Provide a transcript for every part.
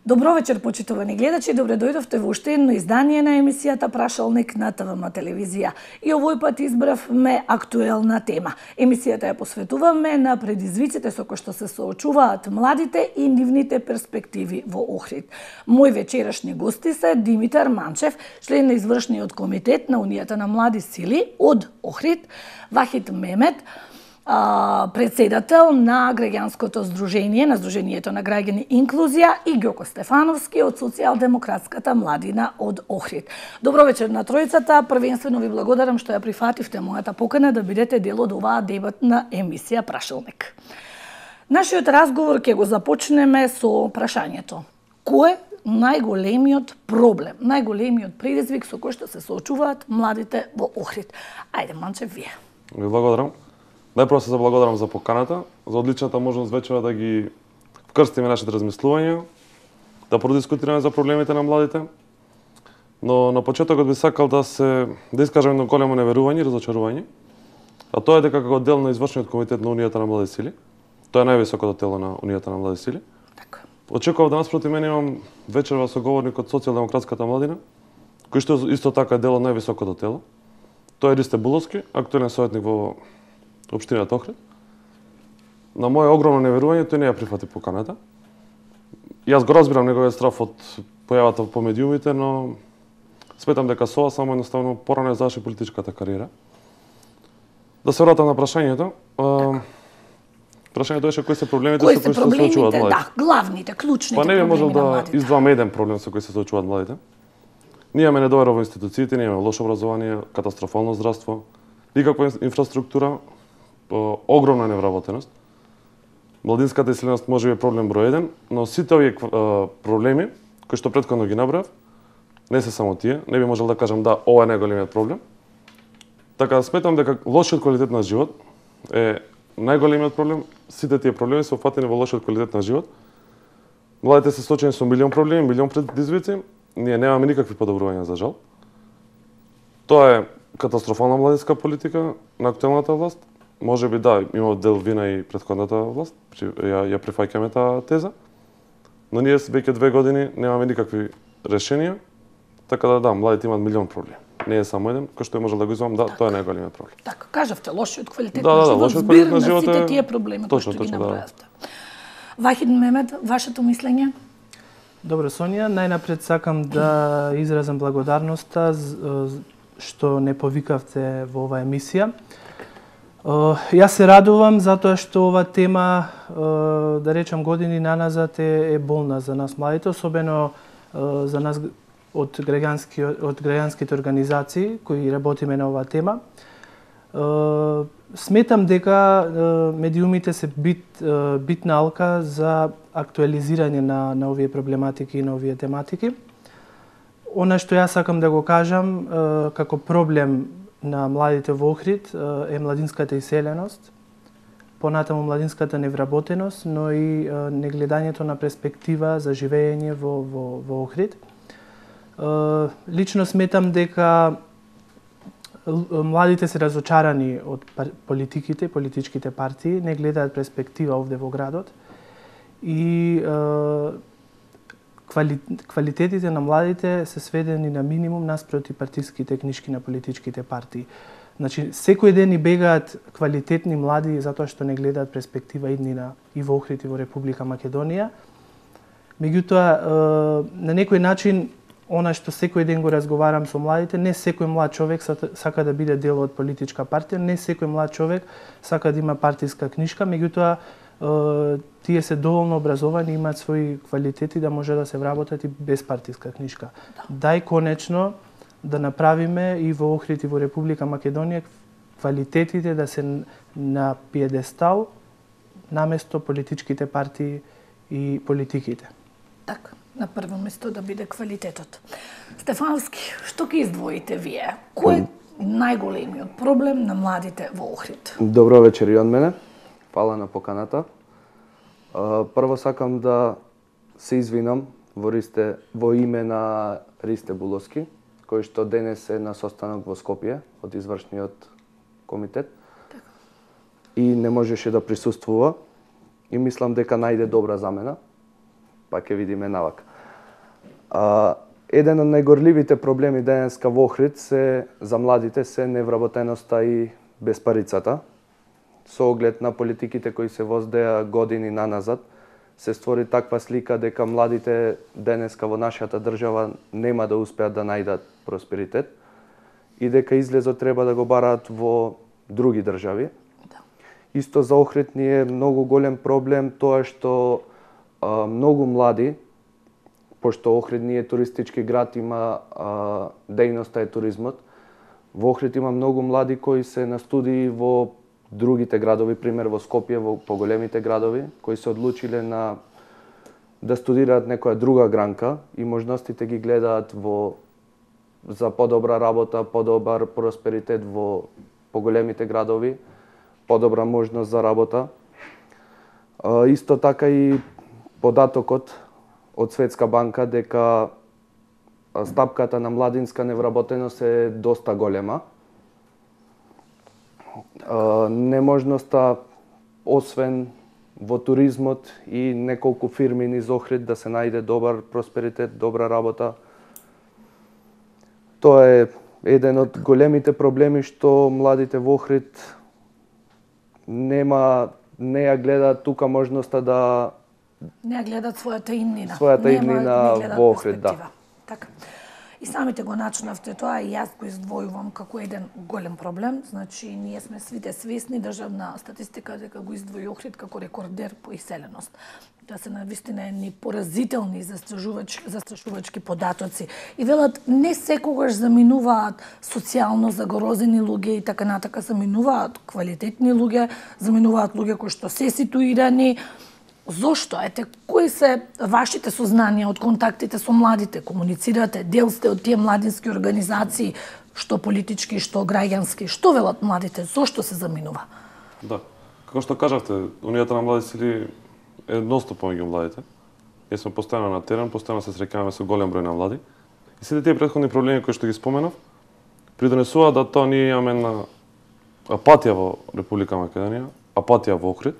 Добро вечер, почитувани гледачи, добре дојдовте во уште едно издание на емисијата Прашалник на ТВМ телевизија. И овој пат избравме актуелна тема. Емисијата ја посветуваме на предизвиците со кои што се соочуваат младите и нивните перспективи во Охрид. Мои вечерашни гости се Димитар Манчев, член на извршниот комитет на Унијата на млади сили од Охрид, Вахид Мемет, председател на граѓанското здружение, на Здруженијето на граѓани Инклузија, и Ѓоко Стефановски од Социјалдемократската младина од Охрид. Добро вечер на тројцата. Првенствено ви благодарам што ја прифативте мојата покана да бидете дел од оваа дебатна емисија Прашалник. Нашиот разговор ќе го започнеме со прашањето: кој е најголемиот проблем, најголемиот предизвик со кој што се соочуваат младите во Охрид? Ајде, Манчев, вие. Ви благодарам. Најпрво се заблагодарам за поканата, за одличната можност вечера да ги вкрстиме нашите размислувања, да продискутираме за проблемите на младите. Но на почетокот би сакал да искажам едно големо неверување и разочарување, а тоа е дека како дел на извршниот комитет на Унијата на млади сили, тоа е највисокото тело на Унијата на млади сили. Така. Очекував да наспроти мене имам вечерва соговорник од Социјалдемократската младина, кој што исто така е дел од највисокото тело. Тоа е Ристе Буловски, актуелен советник во Општината Охрид. На моје огромно неверување, тој не ја прифати поканата. Јас го разбирам неговиот страф од појавата по медиумите, но сметам дека со само едноставно порано заврши политичката кариера. Да се вратам на прашањето. Прашањето беше кои се проблемите со кои се соочуваат младите. Да, главните, клучните проблеми. Па не би можел да младите. издвоам еден проблем со кој се соочуваат младите. Ние имаме недоверба во институциите, ние имаме лошо образование, катастрофално здравство, никаква инфраструктура, огромна невработеност. Младинската иселеност може би е проблем број 1, но сите овие проблеми кои што претходно ги набрав, не се само тие, не би можел да кажам да ова е најголемиот проблем. Така сметам дека лошиот квалитет на живот е најголемиот проблем. Сите тие проблеми се опфатени во лошиот квалитет на живот. Младите се соочени со милион проблеми, милион предизвици. Ние немаме никакви подобрувања за жал. Тоа е катастрофална младинска политика на актуелната власт. Може би да, има дел вина и претходната власт, ја прифаќаме таа теза, но ние веќе 2 години немаме никакви решенија, така да, младите имаат милион проблеми. Не е само еден, кој што е можел да го извам, да, тоа е најголемиот проблем. Така, кажавте, лошиот квалитет на живот, лошиот квалитет на живот сите тие проблеми кои што ги набројавте. Вахид Мемет, вашето мислење? Добро, Сонја, најнапред сакам да изразам благодарноста што не повикавте во оваа емисија. Јас се радувам затоа што ова тема, да речам, години наназад е болна за нас младите, особено за нас од граѓанските организации кои работиме на оваа тема. Сметам дека медиумите се битна алка за актуализирање на овие проблематики и на овие тематики. Она што јас сакам да го кажам како проблем на младите во Охрид е младинската иселеност, понатаму младинската невработеност, но и негледањето на перспектива за живење во Охрид. Лично сметам дека младите се разочарани од политиките, политичките партии, не гледаат перспектива овде во градот и квалитетите на младите се сведени на минимум наспроти партиските книшки на политичките партии. Значи, секој ден ни бегаат квалитетни млади затоа што не гледаат перспектива иднина и во Охрид и во Република Македонија. Меѓутоа, на некој начин, она што секој ден го разговарам со младите, не секој млад човек сака да биде дел од политичка партија, не секој млад човек сака да има партиска книшка, меѓутоа тие се доволно образовани, имаат своји квалитети да може да се вработат и без партиска книшка. Дај конечно да направиме и во Охрид и во Република Македонија квалитетите да се на пиедестал наместо политичките партии и политиките. Така, на прво место да биде квалитетот. Стефановски, што ќе издвоите вие? Кој е најголемиот проблем на младите во Охрид? Добро вечер и од мене. Фала на поканата. Прво сакам да се извинам во име на Ристе Буловски, кој што денес е на состанок во Скопје од извршниот комитет и не можеше да присуствува и мислам дека најде добра замена, па ќе видиме навака. Еден од најгорливите проблеми денеска во Охрид се за младите се невработеноста и безпарицата. Со оглед на политиките кои се воздеа години наназад, се створи таква слика дека младите денеска во нашата држава нема да успеат да најдат просперитет и дека излезот треба да го бараат во други држави. Исто за Охрид ни е многу голем проблем тоа што многу млади, пошто Охрид ни е туристички град, има дејноста е туризмот. Во Охрид има многу млади кои се на студии во другите градови, пример во Скопје, во поголемите градови, кои се одлучиле да студираат некоја друга гранка и можностите ги гледаат за подобра работа, подобар просперитет во поголемите градови, подобра можност за работа. Исто така и податокот од Светска банка дека стапката на младинска невработеност е доста голема. Неможноста, освен во туризмот и неколку фирми низ Охрид да се најде добар просперитет, добра работа. Тоа е еден од големите проблеми што младите во Охрид не ја гледаат тука можноста да не ја гледат својата иднина. Својата иднина во Охрид, да. Така. И самите го начнавте тоа и јас го издвојувам како еден голем проблем. Значи, ние сме сите свесни, државна статистика дека го издвои Охрид како рекордер по иселеност. Тоа се навистина едни поразителни застрашувачки податоци. И велат, не секогаш заминуваат социјално загорозени луѓе и така натака, заминуваат квалитетни луѓе, заминуваат луѓе кои што се ситуирани. Зошто? Ете, кои се вашите сознанија од контактите со младите? Комуницирате, дел сте од тие младински организации, што политички, што граѓански. Што велат младите? Зошто се заминува? Да. Како што кажавте, Унијата на млади сили е едностапно меѓу младите. Ние сме постојано на терен, постојано се среќаваме со голем број на млади. И сите тие претходни проблеми кои што ги споменав, придонесуваат да тоа ние имаме една апатија во Република Македонија, апатија во Охрид.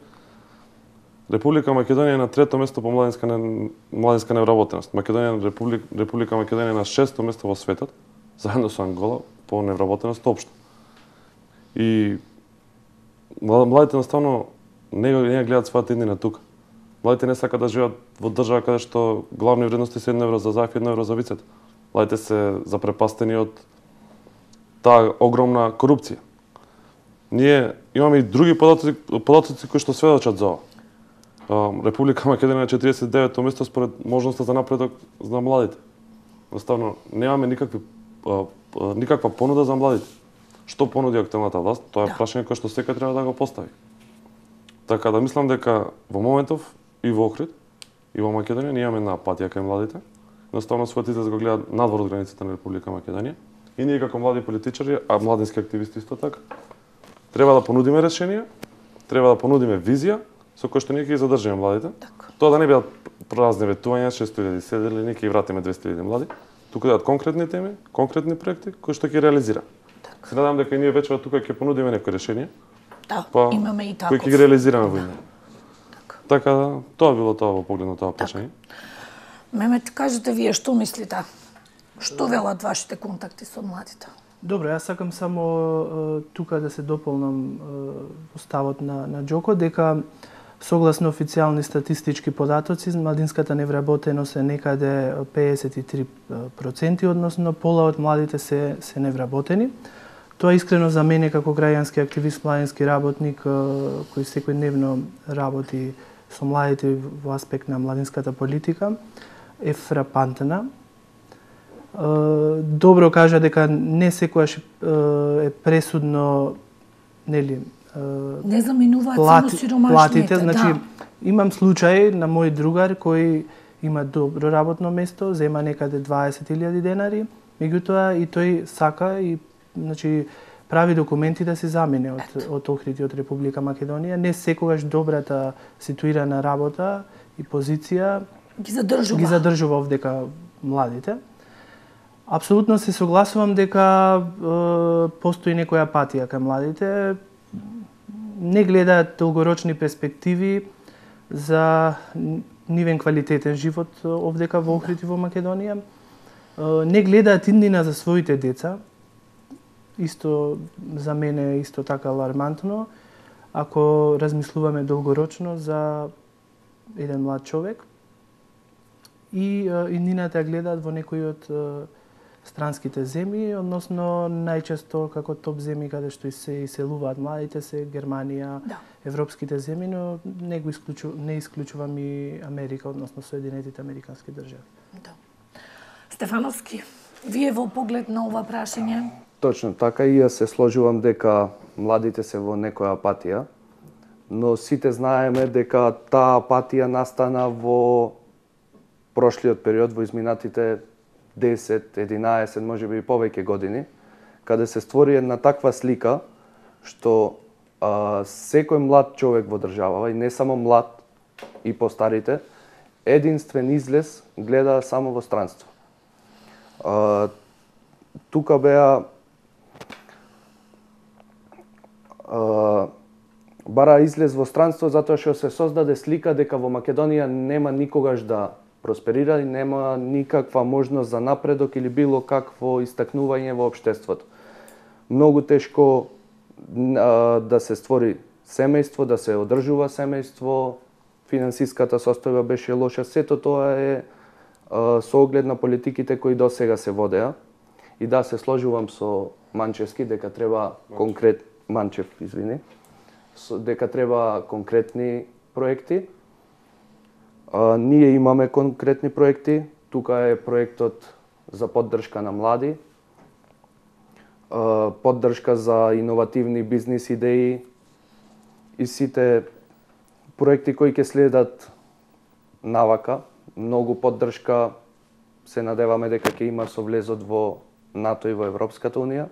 Република Македонија е на трето место по младинска невработеност. Република Македонија е на шесто место во светот, заедно со Ангола, по невработеност општо. И младите наставно не гледаат својата иднина тука. Младите не сакаат да живеат во држава каде што главни вредности се 1 евро за зајф и 1 евро за вицето. Младите се запрепастени од таа огромна корупција. Ние имаме и други податоци кои што сведочат за ова. Република Македонија на 49-то место според можноста за напредок за младите. Наставно немаме никаква понуда за младите. Што понуди актуелната власт? Тоа е прашање кое што секој треба да го постави. Така да мислам дека во моментов и во Охрид и во Македонија ние имаме една апатија кај младите. Наставно својот излез го гледаат надвор од границите на Република Македонија. И ние како млади политичари, а младински активисти исто така, треба да понудиме решенија, треба да понудиме визија со кој што ние ќе ги задржиме младите. Тоа да не бидат празни ветувања, 600.000 седели, ние ќе ги вратиме 200.000 млади. Тука да бидат конкретни теми, конкретни проекти кои што ќе реализира. Се надам дека ние вечерва тука ќе понудиме некои решенија. Да, имаме и таков. Кои ќе ги реализираме во име. Така да, тоа било тоа во поглед на тоа прашање. Мемет, кажете вие што мислите? Што велат вашите контакти со младите? Добро, јас сакам само тука да се дополнам ставот на Џоко, дека согласно официјални статистички податоци, младинската невработеност е некаде 53%, односно пола од младите се невработени. Тоа искрено за мене како граѓански активист, младински работник, кој секојдневно работи со младите во аспект на младинската политика, е фрапантна. Добро кажа дека не секогаш е пресудно, нели, не заминуваат само сиромашните. Платите, значи, имам случај на мој другар кој има добро работно место, зема некаде 20.000 денари, меѓутоа и тој сака и значи прави документи да се замине од Охрид и од Република Македонија. Не секогаш добрата ситуирана работа и позиција ги задржува овдека младите. Апсолутно се согласувам дека постои некоја апатија кај младите. Не гледаат долгорочни перспективи за нивен квалитетен живот овдека во Охрид и во Македонија. Не гледаат иднина за своите деца. Исто за мене исто така алармантно. Ако размислуваме долгорочно за еден млад човек и иднината ја гледаат во некои од странските земји, односно најчесто како топ земји каде што се иселуваат младите се Германија, европските земји, но не исклучувам и Америка, односно Соединетите Американски држави. Да. Стефановски, вие во поглед на ова прашање? Точно така, и јас се сложувам дека младите се во некоја апатија, но сите знаеме дека таа апатија настана во прошлиот период, во изминатите 10, 11, можеби и повеќе години, каде се створи една таква слика што секој млад човек во државава, и не само млад, и постарите, единствен излез гледа само во странство. Тука беа бара излез во странство затоа што се создаде слика дека во Македонија нема никогаш да просперира и нема никаква можност за напредок или било какво истакнување во општеството. Многу тешко да се створи семејство, да се одржува семејство, финансиската состојба беше лоша, сето тоа е со оглед на политиките кои досега се водеа. И да, се сложувам со Манчевски дека треба дека треба конкретни проекти. Ние имаме конкретни проекти. Тука е проектот за поддршка на млади, поддршка за иновативни бизнис идеи и сите проекти кои ќе следат навака. Многу поддршка се надеваме дека ќе има со влезот во НАТО и во Европската Унија.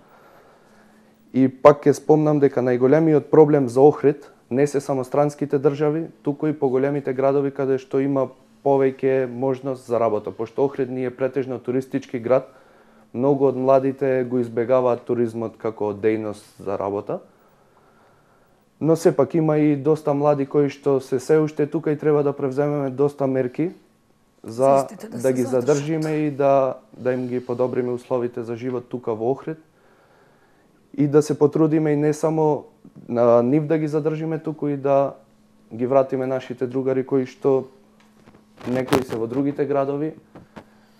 И пак ќе спомнам дека најголемиот проблем за Охрид не се само странските држави, туку и поголемите градови каде што има повеќе можност за работа. Пошто Охрид ни е претежно туристички град, многу од младите го избегаваат туризмот како дејност за работа. Но сепак има и доста млади кои што се уште тука и треба да превземеме доста мерки за да ги задржиме и да им ги подобриме условите за живот тука во Охрид. И да се потрудиме и не само на нив да ги задржиме, туку и да ги вратиме нашите другари кои што некои се во другите градови,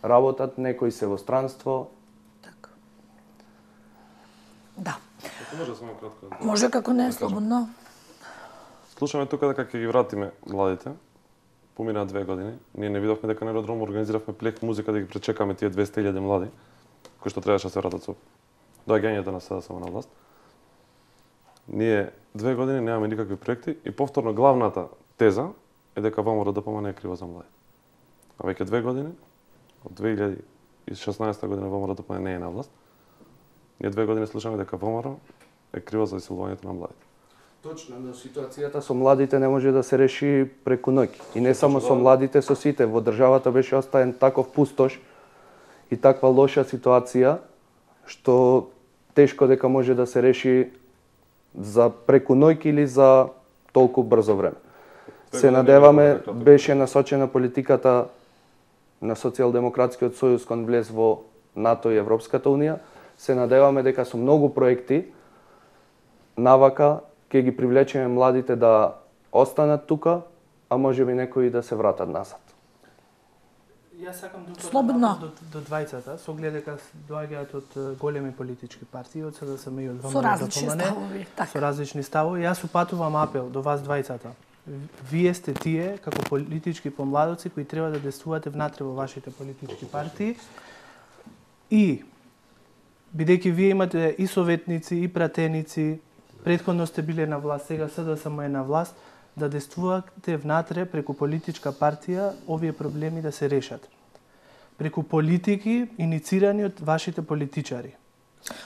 работат, некои се во странство. Така. Да. Може само кратко. Може како не, слободно. Слушаме тука дека ќе ги вратиме младите. Помина 2 години. Ние не видовме дека на аеродром организиравме плек музика да ги пречекаме тие 200.000 млади кои што требаше да се вратат со доаѓањето на СДСМ на власт. Ние 2 години немаме никакви проекти и повторно главната теза е дека ВМРО-ДПМН не е крива за младите. А веќе 2 години, од 2016 година ВМРО-ДПМН не е на власт. Ние 2 години слушаме дека ВМРО е крива за иселувањето на младите. Точно, но ситуацијата со младите не може да се реши преку ноќ. И не само со младите, со сите. Во државата беше оставен таков пустош и таква лоша ситуација, што тешко дека може да се реши за преку ноќ или за толку брзо време. Се надеваме, беше насочена политиката на Социјалдемократскиот сојуз кон влез во НАТО и Европската Унија. Се надеваме дека со многу проекти навака ќе ги привлечеме младите да останат тука, а можеби некои да се вратат назад. Јас сакам Слободно. до двајцата, со оглед дека доаѓаат од големи политички партии, од СДСМ и од ВМРО-ДПМН. Со различни ставови, така. Со различни ставови. Јас упатувам апел до вас двајцата. Вие сте тие, како политички помладоци, кои треба да действувате внатре во вашите политички партии. И, бидејќи вие имате и советници, и пратеници, претходно сте биле на власт, сега СДСМ е на власт, да действувате внатре преку политичка партија, овие проблеми да се решат. Преку политики иницирани од вашите политичари.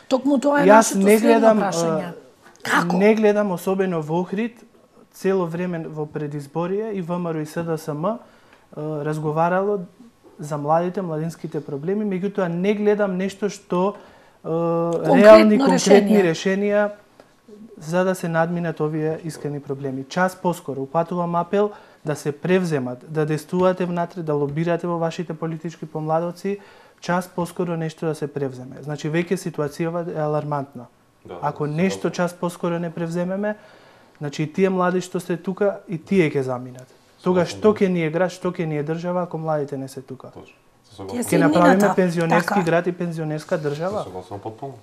Токму тоа е Јас нашето не следно гледам, прашање. Како? Не гледам особено во Охрид, цело време во предизборие и ВМРО и СДСМ разговарало за младите, младинските проблеми, меѓутоа не гледам нешто што реални, конкретни решенија за да се надминат овие искрени проблеми. Час поскоро упатувам апел да се превземат, да действувате внатре, да лобирате во вашите политички помладоци, час поскоро нешто да се превземе. Значи веќе ситуацијава е алармантна. Ако нешто час поскоро не превземеме, значи и тие млади што се тука, и тие ќе заминат. Тогаш што ќе ни е град, што ќе ни е држава ако младите не се тука? Ќе направиме пензионерски град и пензионерска држава? Согласувам потполно.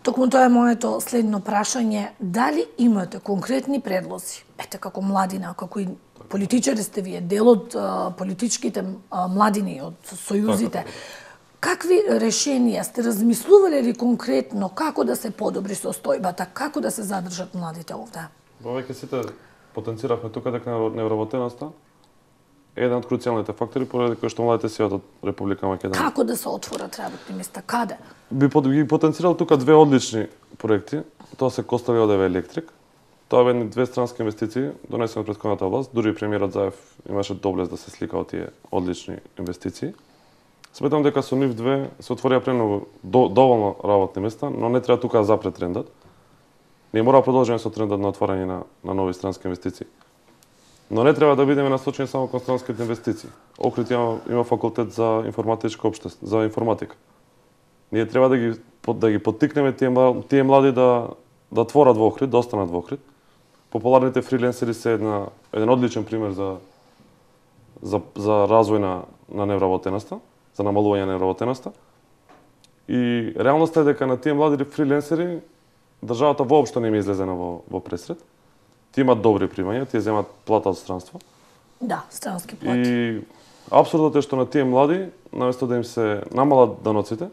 Токму тоа е моето следно прашање. Дали имате конкретни предлози? Ете, како младина, како и политичари сте вие, дел од политичките младини, од сојузите. Какви решенија сте размислувале ли конкретно како да се подобри состојбата, како да се задржат младите овде? Веќе сите потенциравме тука дека невработеноста е еден од круцијалните фактори поради кои што младите си од Република Македонија. Како да се отворат работни места? Каде? Би потенцирал тука две одлични проекти. Тоа се Костел и ОДВ Електрик. Тоа бе две странски инвестиции донесени од претходната власт. Дури и премиерот Заев имаше доблест да се слика од тие одлични инвестиции. Сметам дека со нив две се отворија премногу доволно работни места, но не треба тука да запре трендот. Ние мора да продолжиме со трендот на отварање на нови странски инвестиции. Но не треба да бидеме насочени само кон странските инвестиции. Охрид има факултет за информатичко општество, за информатика. Ние треба да ги поттикнеме тие млади да творат во Охрид, да останат во Охрид. Популарните фриленсери се еден одличен пример за развој на невработеноста, за намалување на невработеноста. И реалноста е дека на тие млади фриленсери државата воопшто не им е излезена во пресред. Тие имаат добри примања, тие земаат плата од странство. Да, странски плати. И апсурдот е што на тие млади, наместо да им се намалат даноците,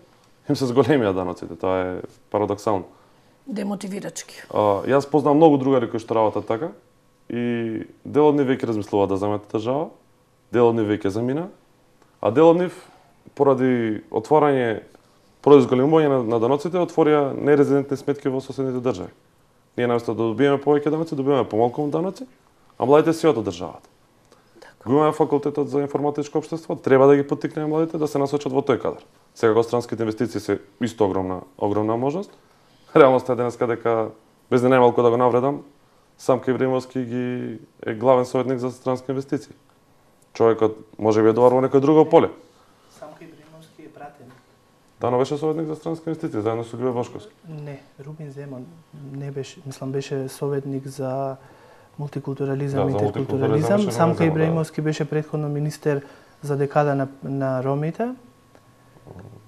им се зголемија даноците. Тоа е парадоксално. Демотивирачки. Јас познавам многу другари кои што работат така и дел од нив веќе размислуваат да земат држава, дел од нив веќе замина, а дел од нив поради зголемување на даноците отворија нерезидентни сметки во соседните држави. Ние наместо да добиеме повеќе даноци, добиваме помалку даноци, а младите си од државата. Го имаме факултетот за информатичко општество, треба да ги поттикнеме младите да се насочат во тој кадар. Сега странските инвестиции се исто огромна можност. Реалноста е денеска дека, без да најмалку да го навредам, Самка Ибраимовски е главен советник за странски инвестиции. Човекот може би е добар во некој друго поле. Самка Ибраимовски е пратен. Тано беше советник за странски инвестиции, заедно со Љубе Бошковски. Не, Рубин Земан не беше, беше советник за мултикултурализам и интеркултурализам. Самка Ибраимовски беше претходно министер за декада на ромите.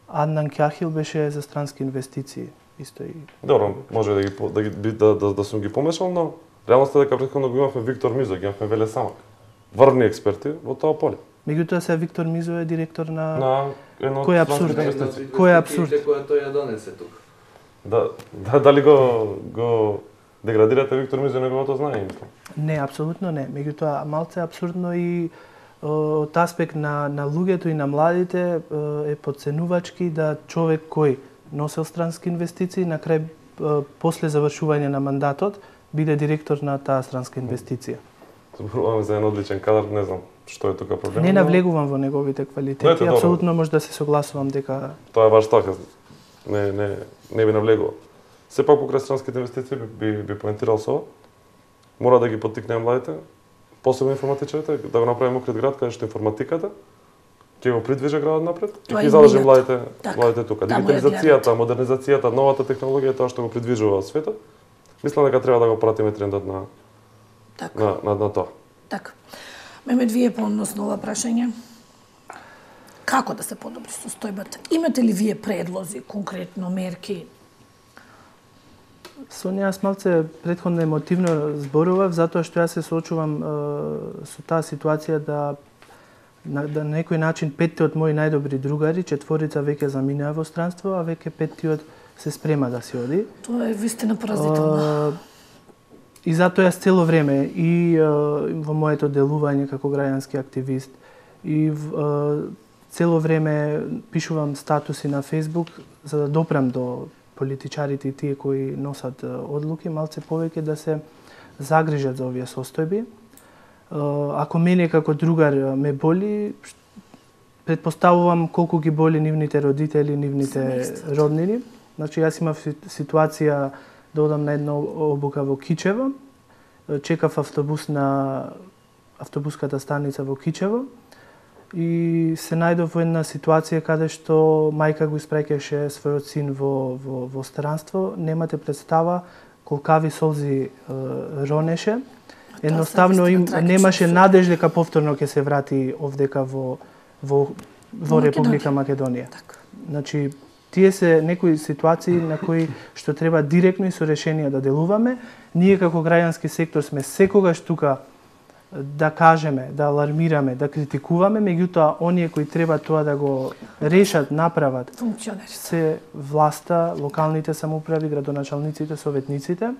Аднан Кјахил беше за странски инвестиции. Исто и... Добро, може да сум ги помешал, но реалноста дека претходно го имавме Виктор Мизо, ги имавме Веле Самак. Врвни експерти во тоа поле. Меѓутоа се Виктор Мизо е директор на кој е абсурд? Кој е абсурд? Која тој ја донесе тука. Дали го деградирате Виктор Мизо неговото знаење, мислам? Не, апсолутно не. Меѓутоа малце абсурдно и од аспект на луѓето и на младите е подценувачки да човек кој носел странски инвестиции на крај после завршување на мандатот биде директор на таа странска инвестиција. Зборуваме за еден одличен кадар, не знам што е тука проблем. Не навлегувам во неговите квалитети, апсолутно може да се согласувам дека тоа е баш така. Не би навлегувал. Сепак покрај странските инвестиции би поентирал со ова. Мора да ги поттикнеме младите, посебно информатичарите, да го направиме Охрид град каде што информатиката ќе го придвижи градот напред и ќе задржи младите тука. Дигитализацијата, модернизацијата, новата технологија, тоа што го придвижува светот. Мислам дека треба да го пратиме трендот на тоа. Така. Мемед, вие поносно ова прашање. Како да се подобри состојбата? Имате ли вие предлози, конкретно мерки? Сонја, јас малце претходно емотивно зборував, затоа што јас се соочувам со таа ситуација да на некој начин петтиот мои најдобри другари, четворица веќе заминаа во странство, а веќе петтиот се спрема да си оди. Тоа е вистина поразително. И затоа јас цело време и во моето делување како граѓански активист и цело време пишувам статуси на Facebook за да допрам до политичарите и тие кои носат одлуки малце повеќе да се загрижат за овие состојби. Ако мене како другар ме боли, претпоставувам колку ги боли нивните родители, нивните роднини. Значи јас имав ситуација да одам на една обука во Кичево. Чекав автобус на автобуската станица во Кичево и се најдов во една ситуација каде што мајка го испраќаше својот син во странство. Немате представа колкави солзи ронеше. Едноставно немаше надеж дека повторно ќе се врати овдека во Република Македонија. Значи, тие се некои ситуации на кои што треба директно и со решенија да делуваме. Ние како граѓански сектор сме секогаш тука да кажеме, да алармираме, да критикуваме, меѓутоа оние кои треба тоа да го решат, направат, се власта, локалните самоуправи, градоначалниците, советниците.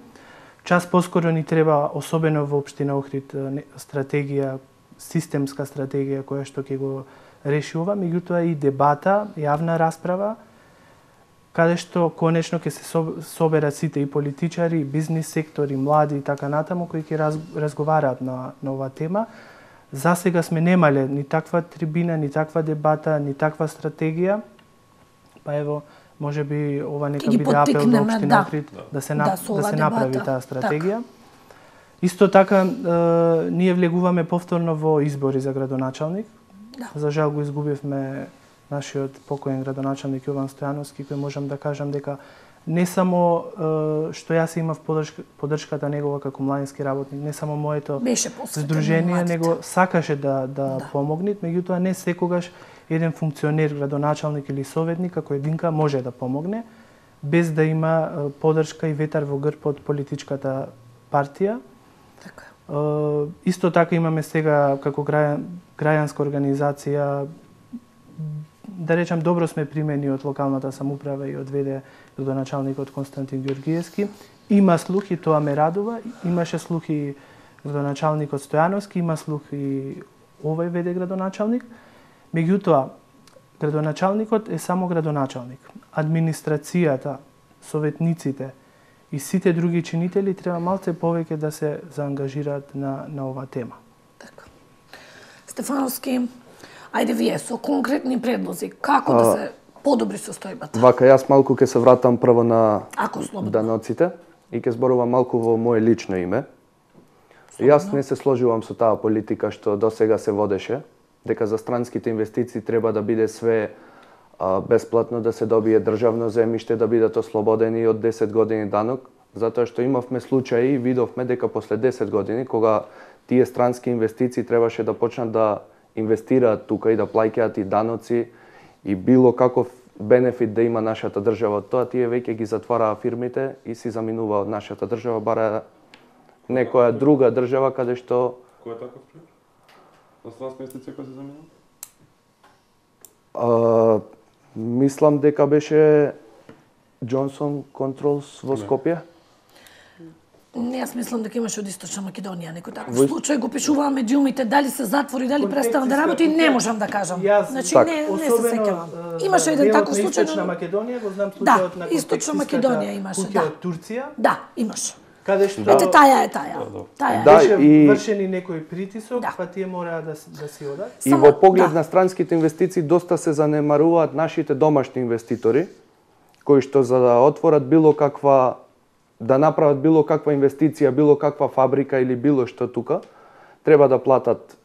Час поскоро ни треба, особено во општина Охрид, стратегија, системска стратегија која што ќе го реши ова, меѓутоа и дебата, јавна расправа, каде што конечно ќе се соберат сите и политичари, и бизнис сектор, и млади и така натаму кои ќе разговараат на оваа тема. Засега сме немале ни таква трибина, ни таква дебата, ни таква стратегија. Па ево, можеби ова нека биде апел до општина Охрид да се направи таа стратегија. Исто така ние влегуваме повторно во избори за градоначалник. За жал го изгубивме нашиот покоен градоначалник Јован Стојановски, кој можам да кажам дека не само што јас имав поддршката негова како младински работник, не само моето здружение, него сакаше да помогне, меѓутоа не секогаш еден функционер, градоначалник или советник како единка може да помогне без да има поддршка и ветар во грб од политичката партија. Така. Исто така имаме сега како граѓанска организација, да речам, добро сме примени од локалната самоуправа и од ВД градоначалникот Константин Ѓоргиевски. Има слух и тоа ме радува. Имаше слух и градоначалникот Стојановски, има слух и овој ВД градоначалник. Меѓутоа, градоначалникот е само градоначалник. Администрацијата, советниците и сите други чинители треба малце повеќе да се заангажираат на оваа тема. Така. Стефановски, ајде вие со конкретни предлози како да се подобри состојбата. Вака, јас малку ќе се вратам прво на даноците и ќе зборувам малку во мое лично име. Јас не се сложувам со таа политика што досега се водеше, дека за странските инвестиции треба да биде све бесплатно, да се добие државно земјиште, да бидат ослободени од 10 години данок, затоа што имавме случаи и видовме дека после 10 години, кога тие странски инвестиции требаше да почнат да инвестираат тука и да плаќаат и даноци и било каков бенефит да има нашата држава од тоа, тие веќе ги затвараа фирмите и си заминува од нашата држава, бара некоја друга држава каде што... Кој е таков пример? На странска инвестиција која се заминува? Мислам дека беше Johnson Controls во Скопје. Не, јас мислам дека имаше од Источна Македонија некој таков случај, го пишуваа медиумите, дали се затвори, дали престана да работи, не можам да кажам. Значи не се сеќавам. Имаше еден таков случај. Источна Македонија, го знам случајот на Источна Македонија имаше, да. Од Турција. Да, имаше. Каде што Ете таа. Беше вршени некој притисок, па тие мораа да си одат. И во поглед на странските инвестиции доста се занемаруваат нашите домашни инвеститори, кои што за да отворат било каква, да направат било каква инвестиција, било каква фабрика или било што тука, треба да платат,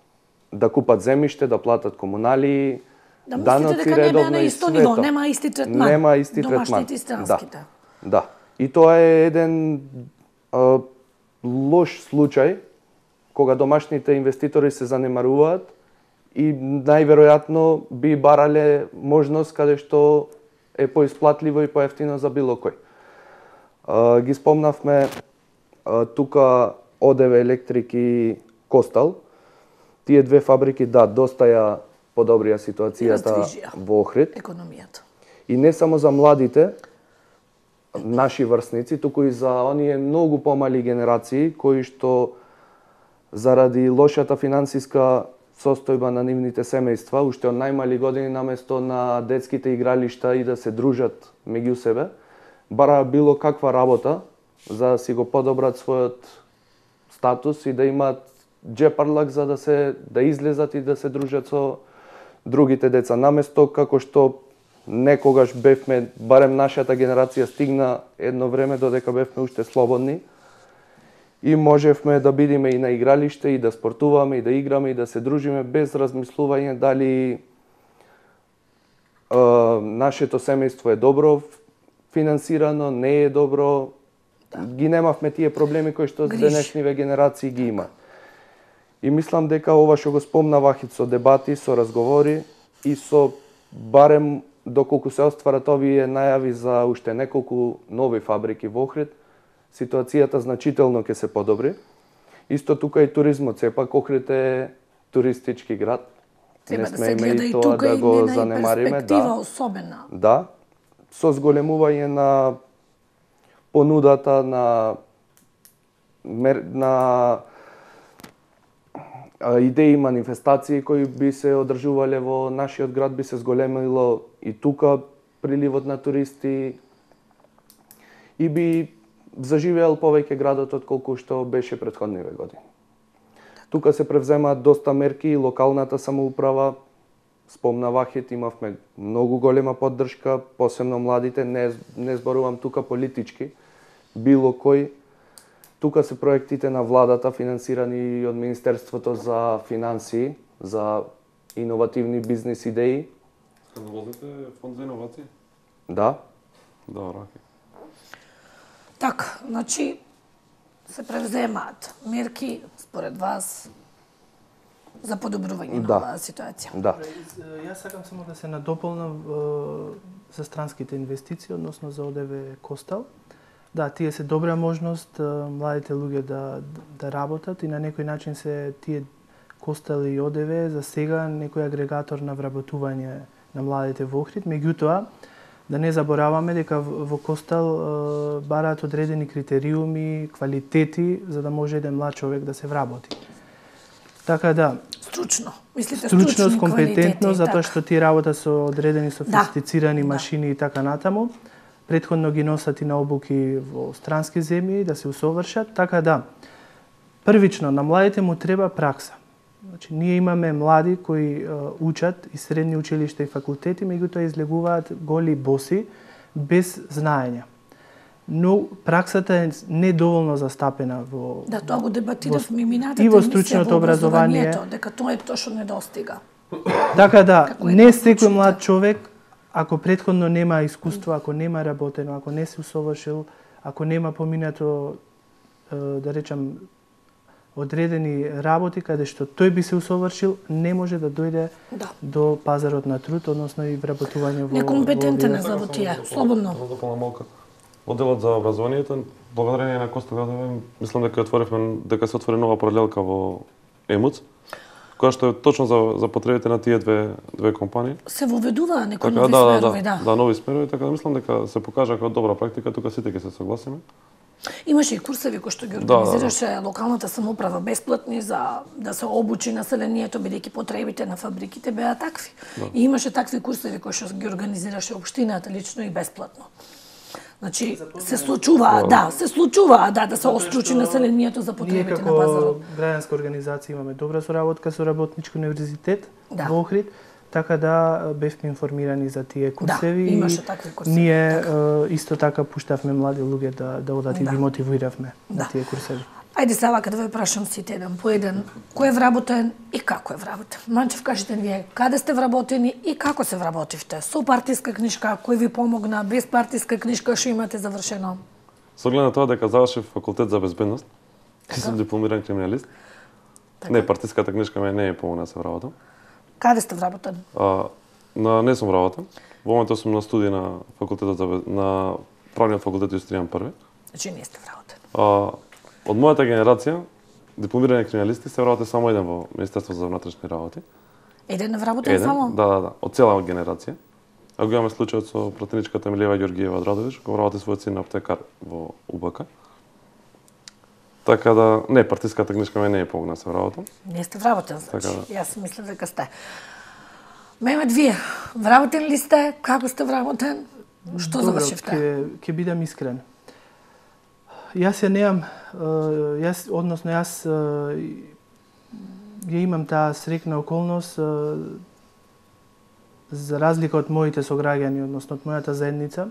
да купат земјиште, да платат комунали, даноци редовно и свето. Нема исти третман. Нема исти третман. Домашните и странските. Да. И тоа е еден лош случај кога домашните инвеститори се занемаруваат и најверојатно би барале можност каде што е поисплатливо и поевтино за било кој. Ги спомнавме тука ОДВ Електрик и Костал. Тие две фабрики, да, доста ја подобрија ситуацијата во Охрид. Економијата. И не само за младите, наши врсници, туку и за оние многу помали генерации кои што заради лошата финансиска состојба на нивните семејства, уште од најмали години наместо на детските игралишта и да се дружат меѓу себе, бара било каква работа за да си го подобрат својот статус и да имаат джепарлак за да излезат и да се дружат со другите деца. Наместо како што некогаш бевме, барем нашата генерација стигна едно време додека бевме уште слободни и можевме да бидеме и на игралиште и да спортуваме и да играме и да се дружиме без размислување дали нашето семејство е добро финансирано, не е добро. Ги немавме тие проблеми кои што денешниве генерации ги има. И мислам дека ова што го спомна Вахид со дебати, со разговори и со барем доколку се остварат овие најави за уште неколку нови фабрики во Охрид, ситуацијата значително ќе се подобри. Исто тука и туризмот, сепак Охрид е туристички град. Треба не да се сме гледа и тоа тука да и го нена занемариме, перспектива да. особена. Да, со зголемување на понудата на идеи и манифестации кои би се одржувале во нашиот град, би се зголемило и тука приливот на туристи и би заживеел повеќе градот од колку што беше претходниве години. Тука се превземаат доста мерки и локалната самоуправа, спомна Вахид, имавме многу голема поддршка, посебно младите, не зборувам тука политички, било кој. Тука се проектите на владата финансирани од Министерството за финансии, за иновативни бизнис идеи. Скандалозните фонд за иновации? Да. Добро. Така, значи се превземаат мерки според вас за подобрување на оваа ситуација. Да. Јас сакам само да се надополнам за странските инвестиции, односно за ОДВ Костел. Да, тие се добра можност младите луѓе да работат и на некој начин се тие Костел и ОДВ за сега некој агрегатор на вработување на младите во Охрид. Меѓутоа, да не забораваме дека во Костел бараат одредени критериуми, квалитети за да може еден млад човек да се вработи. Така да, Стручно, мислите стручност, компетентност, затоа така. што тие работат со одредени софистицирани машини и така натаму. Претходно ги носат и на обуки во странски земји да се усовршат, така да првично на младите му треба пракса. Значи ние имаме млади кои учат и средни училишта и факултети, меѓутоа излегуваат голи боси без знаење. Но праксата е недоволно застапена во Да, тоа го дебатиравме минатата и во емисија стручното образование, дека тоа е тоа што недостига. Така да, Како е не тоа секој случајот? млад човек, ако претходно нема искуство, ако нема работено, ако не се усовршил, ако нема поминато, да речам, одредени работи каде што тој би се усовршил, не може да дојде до пазарот на труд, односно и вработување во Некомпетентен е за во тие, слободно. Да дополнам малку. Одделот за образованието, благодарение на Коста Градове, мислам дека се отвори нова паралелка во ЕМУЦ, која што е точно за потребите на тие две компании. Се воведуваа некои Така, нови смерови, да. Да, нови смерови, така да мислам дека се покажа како добра практика, тука сите ќе се согласиме. Имаше и курсеви кои што ги организираше локалната самоуправа бесплатни за да се обучи населението, бидејќи потребите на фабриките беа такви. И имаше такви курсеви кои што ги организираше општината лично и бесплатно. Значи се случува, да се остручи населението за потребите на пазарот. Ние како граѓанска организација имаме добра соработка со Работнички универзитет во Охрид, така да бевме информирани за тие курсеви. Да, имаше такви курсеви. Ние исто така пуштавме млади луѓе да одат и ги мотивиравме на тие курсеви. Ајде сега да ве прашам сите еден по еден, кој е вработен и како е вработен? Манчев, кажете вие, каде сте вработени и како се вработивте? Со партиска книшка, кој ви помогна, без партиска книшка, што имате завршено? Со оглед на тоа дека завршив факултет за безбедност, сум дипломиран криминалист. Не, партиската книшка ме не е помогна да се вработам. Каде сте вработен? Не сум вработен. Во моментот сум на студии на факултетот на правниот факултет Јустинијан први. Значи не сте вработен. Од мојата генерација, дипломирани криминалисти се вработе само еден во Министерството за внатрешни работи. Еден вработен само? Да, од цела генерација. А го имаме случајот со пратеничката Милева Ѓоргиева Драдовиш, која работи својот син аптекар во УБК. Така да, не, партиската книшка ме не е помогна да се вработам. Не сте вработен, значи. Така да. Јас мислам дека сте. Мемет, вие, вработен ли сте? Како сте вработен? Што завршивте? Ќе бидам искрен. Јас ја неам, јас ја имам таа срекна околност за разлика од моите сограѓани, односно од мојата заедница,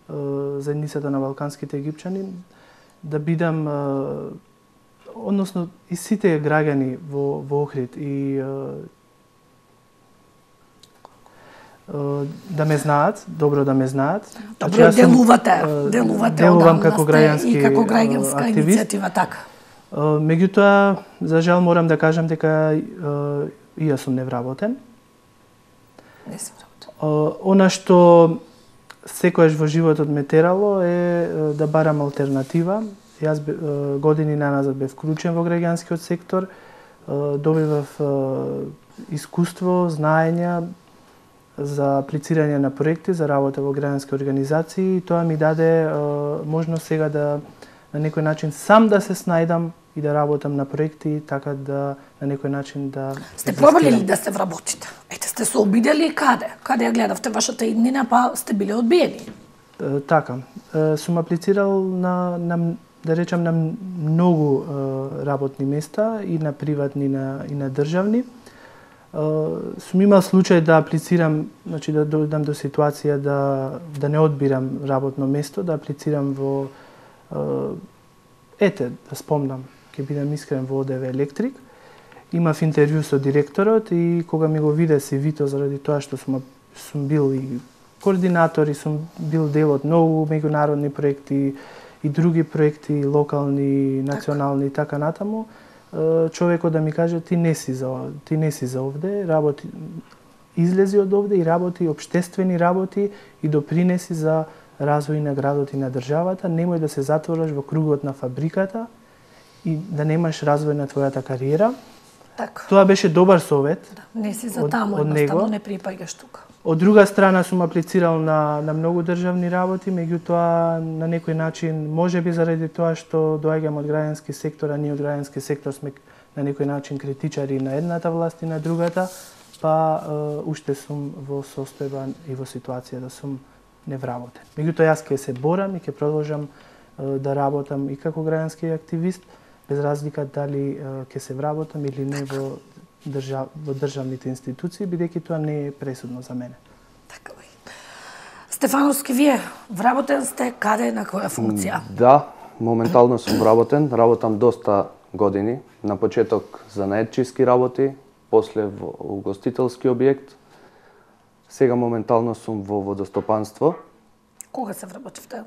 заедницата на балканските египчани, да бидам, односно и сите граѓани во Охрид и да ме знаат, добро да ме знаат. Добро, делувам како граѓански и како граѓанска активист. иницијатива, така. Меѓутоа, за жал морам да кажам дека и јас сум невработен. Не се вработен. Она што секојаш во животот ме терало е да барам алтернатива. Јас години наназад бев вклучен во граѓанскиот сектор, добивав искуство, знаења за аплицирање на проекти, за работа во граѓански организации и тоа ми даде можност сега да на некој начин сам да се снајдам и да работам на проекти, така да на некој начин да... Сте пробали ли да се вработите? Ете, сте се обидели каде? Каде ја гледавте вашата иднина, па сте биле одбиени? Така. Сум аплицирал на да речам, на многу работни места, и на приватни, и на државни. Сум имал случај да аплицирам, значи да дојдам до ситуација да не одбирам работно место, да аплицирам во да спомнам, ќе бидам искрен, во ОДВ Електрик. Имав интервју со директорот и кога ми го виде CV-то, заради тоа што сум бил и координатор и сум бил дел од многу меѓународни проекти и други проекти, локални, национални и така натаму, човекот да ми каже ти не си за овде, работи, излези од овде и работи општествени работи и допринеси за развој на градот и на државата, немој да се затвораш во кругот на фабриката и да немаш развој на твојата кариера. Така. Тоа беше добар совет. Да, не си за таму, едноставно не припаѓаш тука. Од друга страна сум аплицирал на многу државни работи, меѓутоа на некој начин, можеби заради тоа што доаѓам од граѓански сектор, а ние од граѓански сектор сме на некој начин критичари на едната власт и на другата, па уште сум во состојба и во ситуација да сум невработен. Меѓутоа јас ќе се борам и ќе продолжам да работам и како граѓански активист, без разлика дали ќе се вработам или не во државните институции, бидејќи тоа не е пресудно за мене. Така бе. Стефановски, вие вработен сте каде, на која функција? Да, моментално сум вработен, работам доста години. На почеток за наетчиски работи, после во угостителски објект. Сега моментално сум во водостопанство. Кога се вработивте?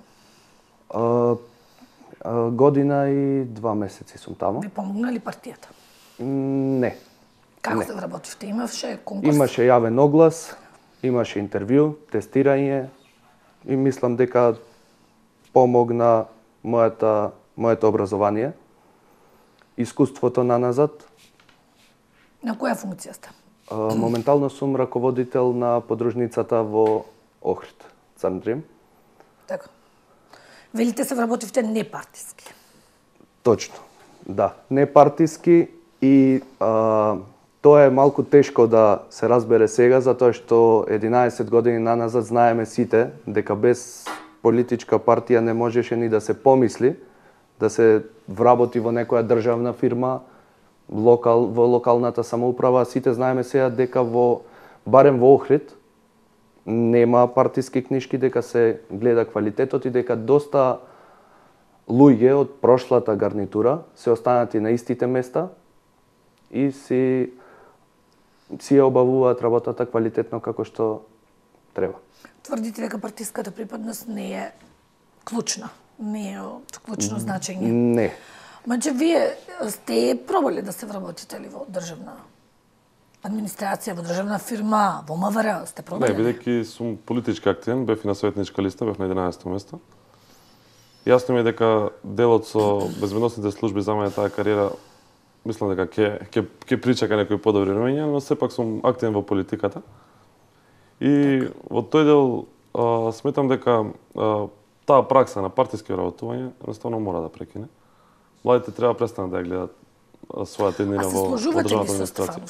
Година и 2 месеци сум таму. Ви помогна ли партијата? Не. Како се вработивте? Имаше конкурс? Имаше јавен оглас, имаше интервју, тестирање и мислам дека помогна моето образование, искуството наназад. На која функција сте? Моментално сум раководител на подружницата во Охрид, Црндрим. Така. Велите се вработивте непартиски. Точно, да. Непартиски и тоа е малку тешко да се разбере сега, затоа што 11 години наназад знаеме сите дека без политичка партија не можеше ни да се помисли да се вработи во некоја државна фирма, во локалната самоуправа. Сите знаеме сега дека барем во Охрид нема партиски книшки, дека се гледа квалитетот и дека доста луѓе од прошлата гарнитура се останати на истите места и си ја обавуваат работата квалитетно како што треба. Тврдите дека партиската припадност не е клучна, не е од клучно значење. Не. Меѓу вие сте пробали да се вработите ли во државна администрација, во државна фирма, во МВР, сте пробали? Не, бидејќи сум политички активен, бев и на советничка листа, бев на 11-то место. Јасно ми е дека делот со безбедносните служби за мене таа кариера, мислам дека ќе причека некои подобри времења, но сепак сум активен во политиката. И во тој дел сметам дека таа пракса на партиски вработување едноставно мора да прекине. Младите треба да престанат да ја гледат својата иднина во државната администрација.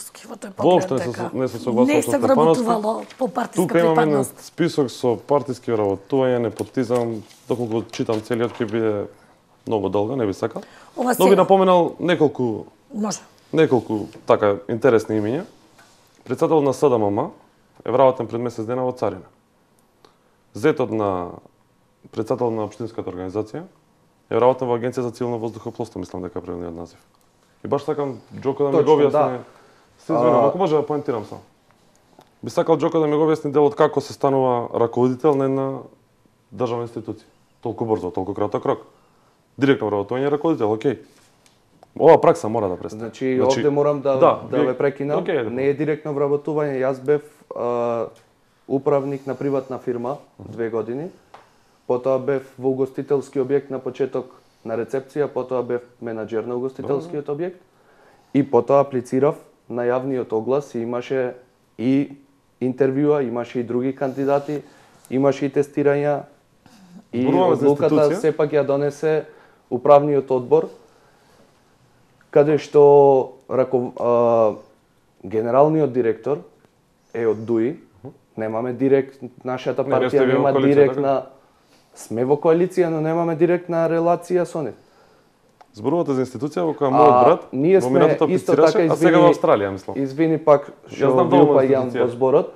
Воопшто не се согласувам со Стефановски. Не се вработувало по партиска припадност. Тука имам еден список со партиски вработување, непотизам, доколку читам целиот ќе биде многу долга, не би сакал. Но би напоменал неколку така интересни имиња. Председател на СДММ, е вработен пред месец дена во царина. Зетот на председател на општинската организација е вработен во Агенција за цивилно воздухопловство, мислам дека правилниот назив. И баш сакам Џоко да ми го објасни. Се извинувам, ако може да поентирам само. Би сакал Џоко да ми го објасни делот како се станува раководител на една државна институција. Толку брзо, толку краток рок. Директно вработување раководител, окей. Ова пракса мора да престане. Значи овде морам да ве прекинам. Okay, не е директно вработување. Јас бев управник на приватна фирма 2 години. Потоа бев во угостителски објект на почеток на рецепција, потоа бев менаџер на угостителскиот објект и потоа аплицирав на јавниот оглас и имаше и интервјуа, имаше и други кандидати, имаше и тестирања и одлуката сепак ја донесе управниот одбор, каде што генералниот директор е од ДУИ. Немаме директ, нашата партија нема директна. Сме во коалиција, но немаме директна релација со нив. Зборувате за институција во која мојот брат во минатото аплицираше, а сега во Австралија, мислам. Извини пак што ви упаѓам во зборот.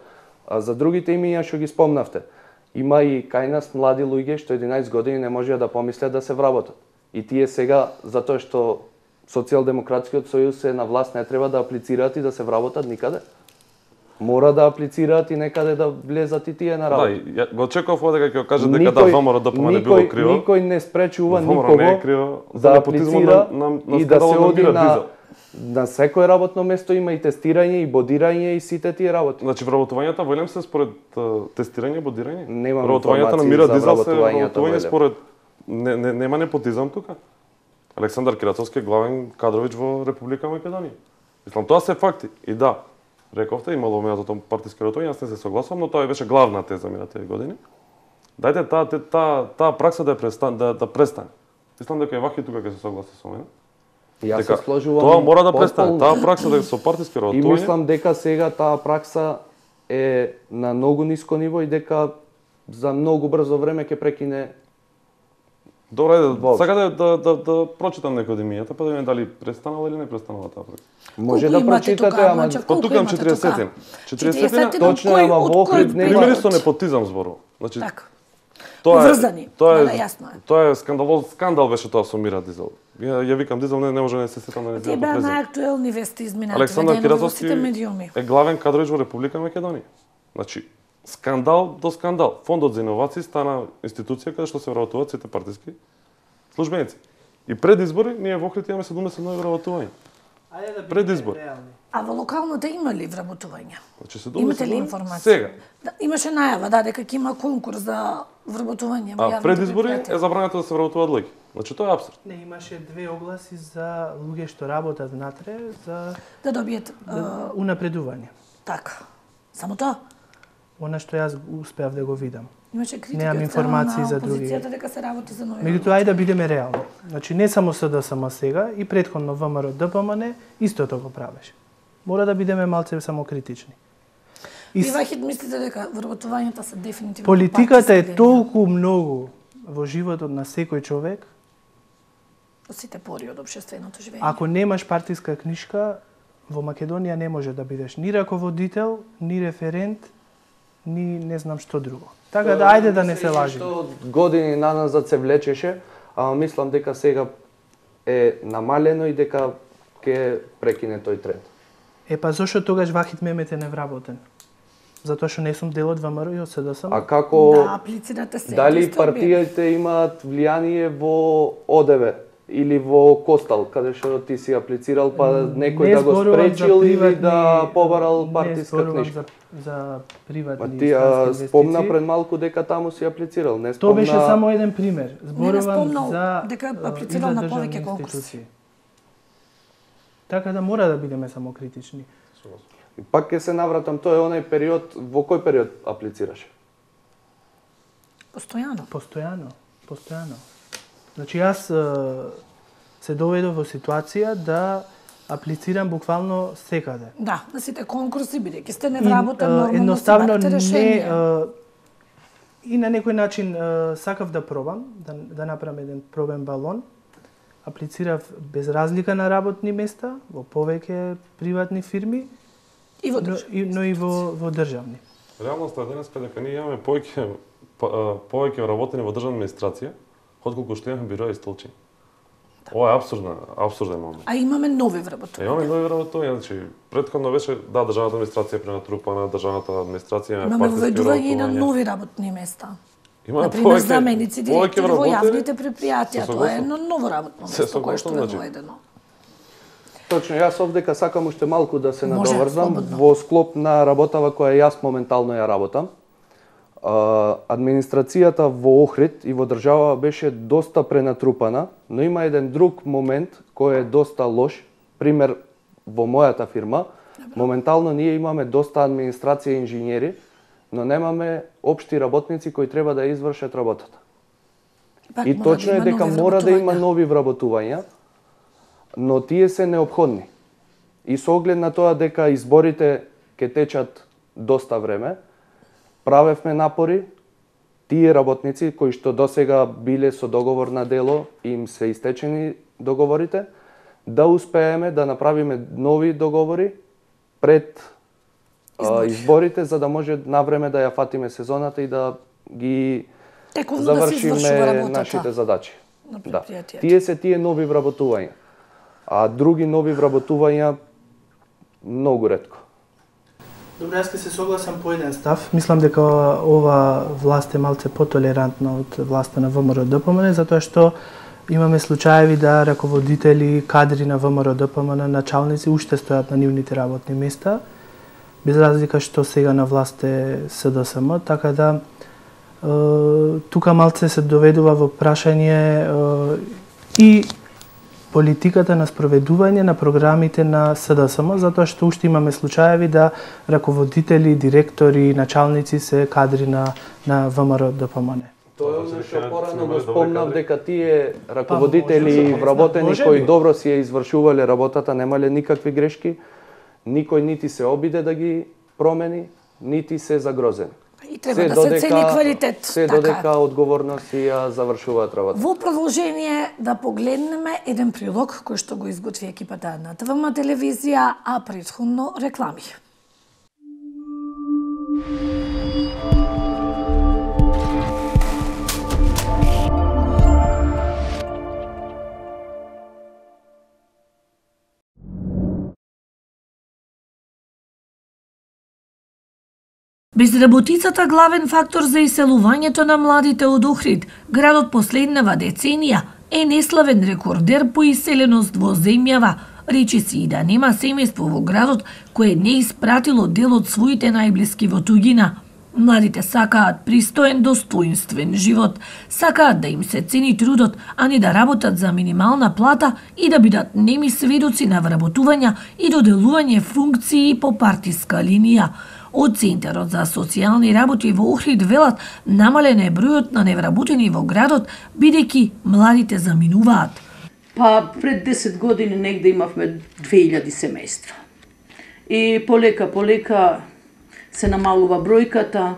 А за другите имиња што ги спомнавте. Има и кај нас млади луѓе што 11 години не можеа да помислят да се вработат. И тие сега, затоа што Социјалдемократскиот сојуз е на власт, не треба да аплицираат и да се вработат никаде. Мора да аплицираат и некаде да влезат и тие на работа. Да, го очекував дека ќе кажат дека да ВМРО ДПМН не било криво. Никој не спречува никого не е криво за аплицира и да се оди на секое работно место, има и тестирање и бодирање и сите тие работи. Значи вработувањата во се според тестирање и бодирање? Немам вработувањата на информации Мира за Дизел се вработувањето според нема непотизам тука. Александар Кирацовски е главен кадрович во Република Македонија. Мислам, тоа се факти. И да, рековте, имало минатото партиски ротување, јас не се согласувам, но тоа беше главна теза минатите години. Дајте таа пракса да престане. Мислам дека и Вахи тука ќе се согласи со мене. Јас се сложувам. Тоа мора да престане. Таа пракса да со партиски ротување. И мислам дека сега таа пракса е на многу ниско ниво и дека за многу брзо време ќе прекине. Добре, сакате да прочитам некои од имињата, па да видиме дали престанала или не престанала таа пракса. Може да прочитате, ама тука имам 40. 40 точно, ама во Охрид нема. Примери со непотизам зборува. Значи Тоа е скандал беше тоа со Мира Дизел. Ја викам Дизел, не може да не се сетам на неговото презиме. Тие беа најактуелни вести изминатите Александар Кирацовски медиуми. е главен кадрович во Република Македонија. Значи скандал до скандал. Фондот за иновации стана институција каде што се вработуваат сите партиски службеници. И пред избори ние во Охрид имаме 70 нови вработувања. Пред избори. А во локалното има ли вработувања? Значи, имате ли информација? Сега. Да, имаше најава дека ќе има конкурс за вработување во јавните пред избори е забрането да се вработуваат луѓе. Значи тоа е апсурд. Не, имаше 2 огласи за луѓе што работат внатре за да добијат унапредување. Така. Само тоа? Она што јас успеав да го видам. Имаше критика немам информации за други. Опозицијата дека се работи за нови. Меѓутоа ајде да бидеме реални. Значи не само СДСМ сега и претходно ВМРО ДПМН истото го правеше. Мора да бидеме малце самокритични. Вахид мислите дека вработувањата се дефинитивно политиката е толку многу во животот на секој човек. Сите пори од општественото живење. Ако немаш партиска книшка, во Македонија не може да бидеш ни раководител, ни референт, ни не знам што друго. Така да ајде да не се лажиме. Што години наназад се влечеше, ама мислам дека сега е намалено и дека ќе прекине тој тренд. Па зошто тогаш Вахид Мемет е невработен? Затоа што не сум дел од ВМРО и од СДСМ. А како да аплицирате се? Дали партиите имаат влијание во ОДВ или во Костал, каде што ти си аплицирал па некој да го спречил или да побарал партиска книжка? За приватни инвестиции. Спомна пред малку дека таму си аплицирал, не спомна. Тоа беше само еден пример. Зборувам за дека аплицирал на повеќе конкурси. Така да мора да бидеме самокритични. И пак ќе се навратам, тоа е онај период, во кој период аплицираше? Постојано. Значи јас се доведов во ситуација да аплицирам буквално секаде. Да, на сите конкурси, бидејќи сте невработен, нормално едноставно се решение. И на некој начин сакав да пробам, да направам еден пробен балон. Аплицирав без разлика на работни места, во повеќе приватни фирми, и во државни. Но и во државни. Реалноста е денеска дека ние имаме повеќе вработени во државна администрација, отколку што имаме бироа и столчи. Ова е апсурден момент. А имаме нови вработувања. Имаме нови вработувања, значи претходно беше државната администрација пренатрупана, државната администрација имаме воведување и на нови работни места. Имаме например, заменици директори во вработени, јавните предпријатија, тоа е едно ново работно место кое што е воведено. Точно, јас овдека сакам уште малку да се Може, надоврзам слободно. во склоп на работава која јас моментално ја работам. Администрацијата во Охрид и во држава беше доста пренатрупана, но има еден друг момент кој е доста лош. Пример, во мојата фирма, моментално ние имаме доста администрација и инженери, но немаме општи работници кои треба да извршат работата. И точно е дека мора да има нови вработувања, но тие се неопходни. И со оглед на тоа дека изборите ќе течат доста време, правевме напори, тие работници кои што досега биле со договор на дело, им се истечени договорите, да успееме да направиме нови договори пред изборите, за да може навреме да ја фатиме сезоната и да ги завршиме нашите задачи. Да. Тие се тие нови вработувања. А други нови вработувања многу ретко. Добре, јас ќе се согласам по еден став. Мислам дека ова власт е малце потолерантна од власта на ВМРО-ДПМН, затоа што имаме случаеви да раководители, кадри на ВМРО-ДПМН, началници уште стојат на нивните работни места, без разлика што сега на власт е СДСМ, така да тука малце се доведува во прашање и политиката на спроведување на програмите на СДСМ, затоа што уште имаме случаеви да раководители, директори, началници се кадри на ВМРО-ДПМН. Тоа е што порано го спомнав дека тие раководители вработени кои добро си ја извршувале работата, немале никакви грешки, никој нити се обиде да ги промени, нити се загрозени. И треба да се цени квалитет. Се додека одговорно си ја завршуваат работа. Во продолжение да погледнеме еден прилог кој што го изготви екипата на ТВМ телевизија, а претходно реклами. Безработицата главен фактор за иселувањето на младите од Охрид, градот последнава деценија е неславен рекордер по иселеност во земјава, речиси и да нема семејство во градот кое не испратило дел од своите најблиски во туѓина. Младите сакаат пристоен, достоинствен живот, сакаат да им се цени трудот, а не да работат за минимална плата и да бидат неми сведоци на вработувања и доделување функции по партиска линија. Од Центарот за социјални работи во Охрид велат намален е бројот на невработени во градот, бидејќи младите заминуваат. Па пред 10 години негде имавме 2000 семејства. И полека се намалува бројката,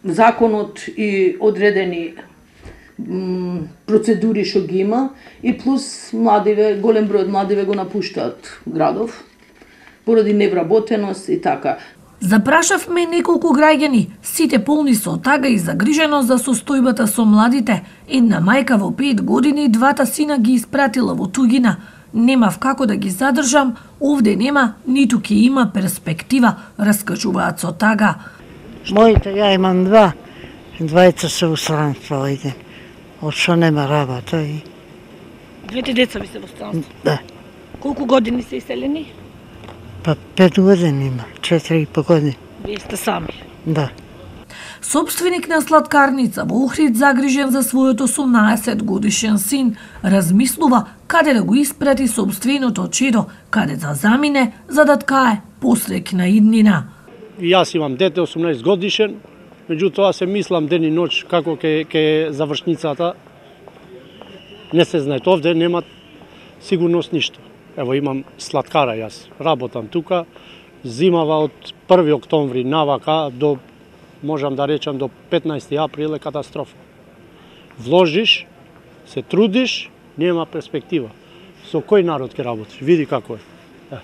законот и одредени процедури што ги има, и плюс голем број од младиве го напуштаат градов поради невработеност и така. Запрашавме неколку граѓани, сите полни со тага и загриженост за состојбата со младите. Една мајка во 5 години двата сина ги испратила во туѓина. Немав како да ги задржам, овде нема, ниту ќе има перспектива, раскажуваат со тага. Моите, ја имам двајца се во странство ојде, од што нема работа и... Двете деца ви се во странство? Да. Колку години се иселени? Па 5 години има, 4,5 години. Вие сте сами? Да. Собственик на сладкарница во Охрид, загрижен за својот 18 годишен син, размислува каде да го испрати собственото чедо, каде да замине за да ткае посреќна иднина. Јас имам дете 18 годишен, меѓутоа се мислам ден и ноќ како ќе завршницата. Не се знае, овде нема сигурност ништо. Ево имам сладкара јас, работам тука, зимава од 1 октомври навака до, можам да речам, до 15 април е катастрофа. Вложиш, се трудиш, нема перспектива. Со кој народ ќе работиш? Види како е.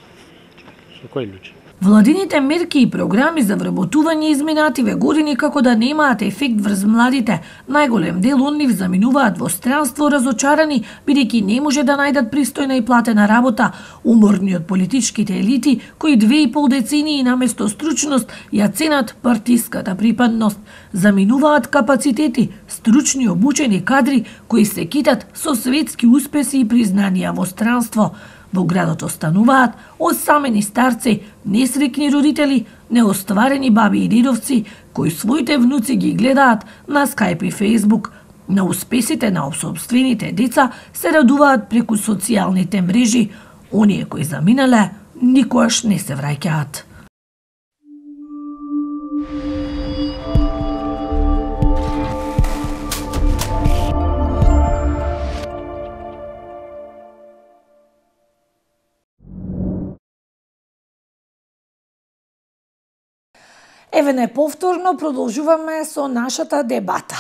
Со кој луѓе? Владините мерки и програми за вработување изминативе години како да немаат ефект врз младите. Најголем дел од нив заминуваат во странство разочарани, бидејќи не може да најдат пристојна и платена работа, уморни од политичките елити кои 2,5 децении наместо стручност ја ценат партиската припадност. Заминуваат капацитети, стручни обучени кадри кои се китат со светски успеси и признанија во странство. Во градот остануваат осамени старци, несрекни родители, неостварени баби и дедовци, кои своите внуци ги гледаат на Skype и Facebook. На успесите на собствените деца се радуваат преку социјалните мрежи. Оние кои заминале никогаш не се враќаат. Еве повторно продолжуваме со нашата дебата.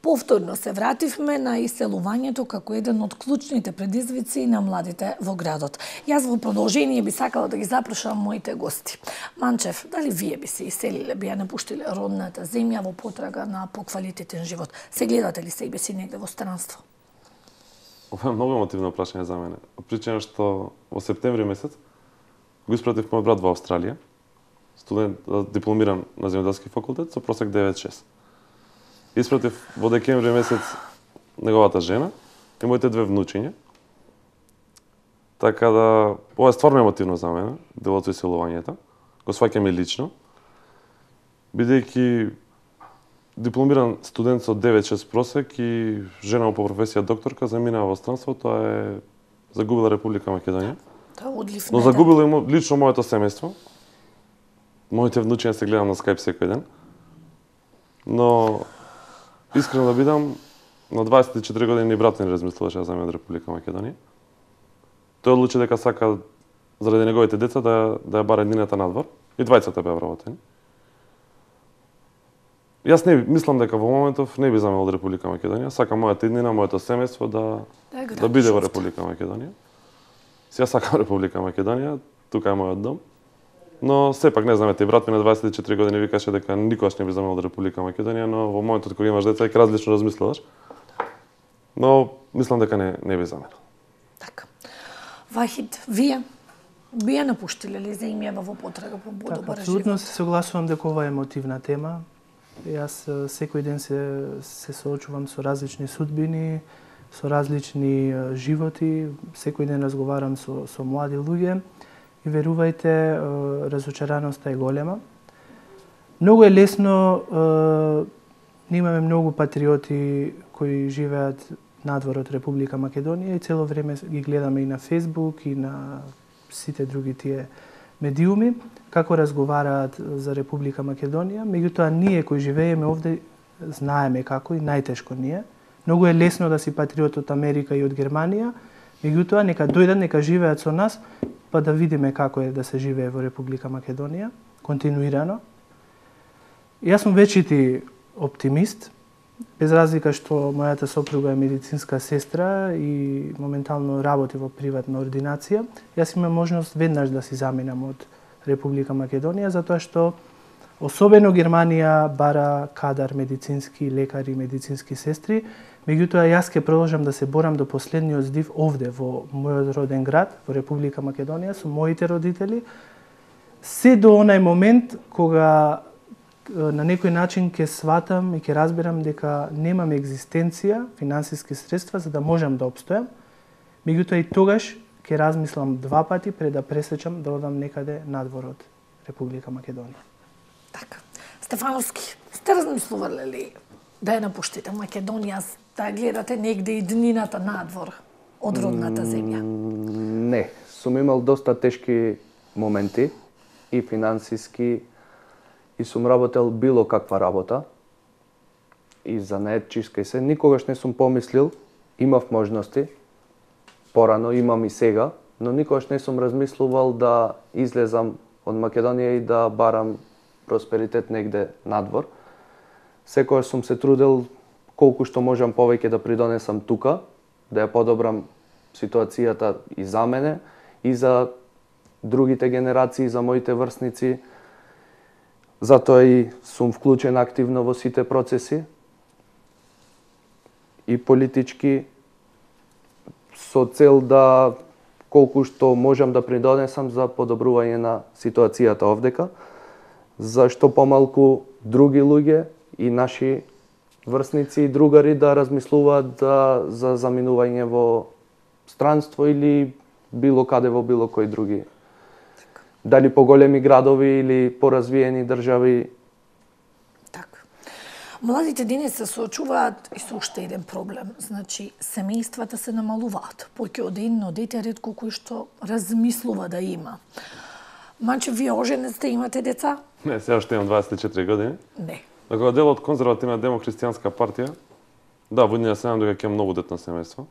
Повторно се вративме на иселувањето како еден од клучните предизвици на младите во градот. Јас во продолжение би сакала да ги запрашам моите гости. Манчев, дали вие би се иселиле, би ја напуштиле родната земја во потрага на поквалитетен живот? Се гледате ли себе си негде во странство? Ова е многу емотивно прашање за мене. Причина што во септември месец го испратив мој брат во Австралија, студент дипломиран на земјоделски факултет со просек 9.6. Испратив во декември месец неговата жена и моите две внучиња. Така да, ова е стварно емотивно за мене, делот со иселувањето. Го сваќам и лично. Бидејќи дипломиран студент со 9.6 просек и жена по професија докторка заминава во странство, тоа е загубила Република Македонија. Тоа е одлив. Но загубила и лично моето семејство. Моите внучиња се гледам на Skype секој ден. Но искрено да бидам, на 24 години ни брат не размислуваше да заме од Република Македонија. Тој одлучи дека сака заради неговите деца да ја бара еднината надвор и двајцата беа вработени. Јас не мислам дека во моментов не би замел од Република Македонија, сакам мојата иднина, моето семејство да биде во Република Македонија. Сега сакам Република Македонија, тука е мојот дом. Но сепак не знам, брат ми на 24 години викаше дека никогаш не би замел од Република Македонија, но во моментот кога имаш деца, ќе различно размислуваш. Но мислам дека не би замел. Така. Вахид, вие би ја напуштиле ли земјава во потрага по подобар живот? Апсолутно се согласувам дека ова е емотивна тема. Јас секој ден се соочувам со различни судбини, со различни животи, секој ден разговарам со млади луѓе. И верувајте, разочараноста е голема. Многу е лесно, имаме многу патриоти кои живеат надвор од Република Македонија и цело време ги гледаме и на Facebook и на сите други тие медиуми како разговараат за Република Македонија, меѓутоа ние кои живееме овде знаеме како и најтешко ние. Многу е лесно да си патриот од Америка и од Германија, меѓутоа нека дојдат, нека живеат со нас, па да видиме како е да се живее во Република Македонија, континуирано. Јас сум вечити оптимист, без разлика што мојата сопруга е медицинска сестра и моментално работи во приватна ординација. Јас имам можност веднаш да си заминам од Република Македонија, затоа што особено Германија бара кадар медицински лекари, медицински сестри. Меѓутоа, јас ќе продолжам да се борам до последниот здив овде, во мојот роден град, во Република Македонија, со моите родители, се до онај момент кога на некој начин ќе сватам и ќе разберам дека немам екзистенција, финансиски средства за да можам да опстојам. Меѓутоа и тогаш ќе размислам два пати пред да пресечам да одам некаде надвор од Република Македонија. Така. Стефановски, сте размислувале ли да ја напуштите Македонија, да гледате негде иднината надвор од родната земја? Не, сум имал доста тешки моменти и финансиски и сум работел било каква работа и за наетчиска и се. Никогаш не сум помислил, имав можности, порано имам и сега, но никогаш не сум размислувал да излезам од Македонија и да барам просперитет негде надвор. Секогаш сум се трудел колку што можам повеќе да придонесам тука, да ја подобрам ситуацијата и за мене, и за другите генерации, за моите врсници. Затоа и сум вклучен активно во сите процеси и политички, со цел да колку што можам да придонесам за подобрување на ситуацијата овдека, за што помалку други луѓе и наши врсници и другари да размислуваат за заминување во странство или било каде во било кои други. Дали поголеми градови или поразвиени држави. Така. Младите денес се соочуваат и со уште еден проблем. Значи, семејствата се намалуваат. Повеќе од едно дете ретко кој што размислува да има. Манче, вие оженет сте, имате деца? Не, сега уште имам 24 години. Не. Како дел од конзервативна демохристијанска партија, да, во иднина се надам дека ќе имам многодетно семејство.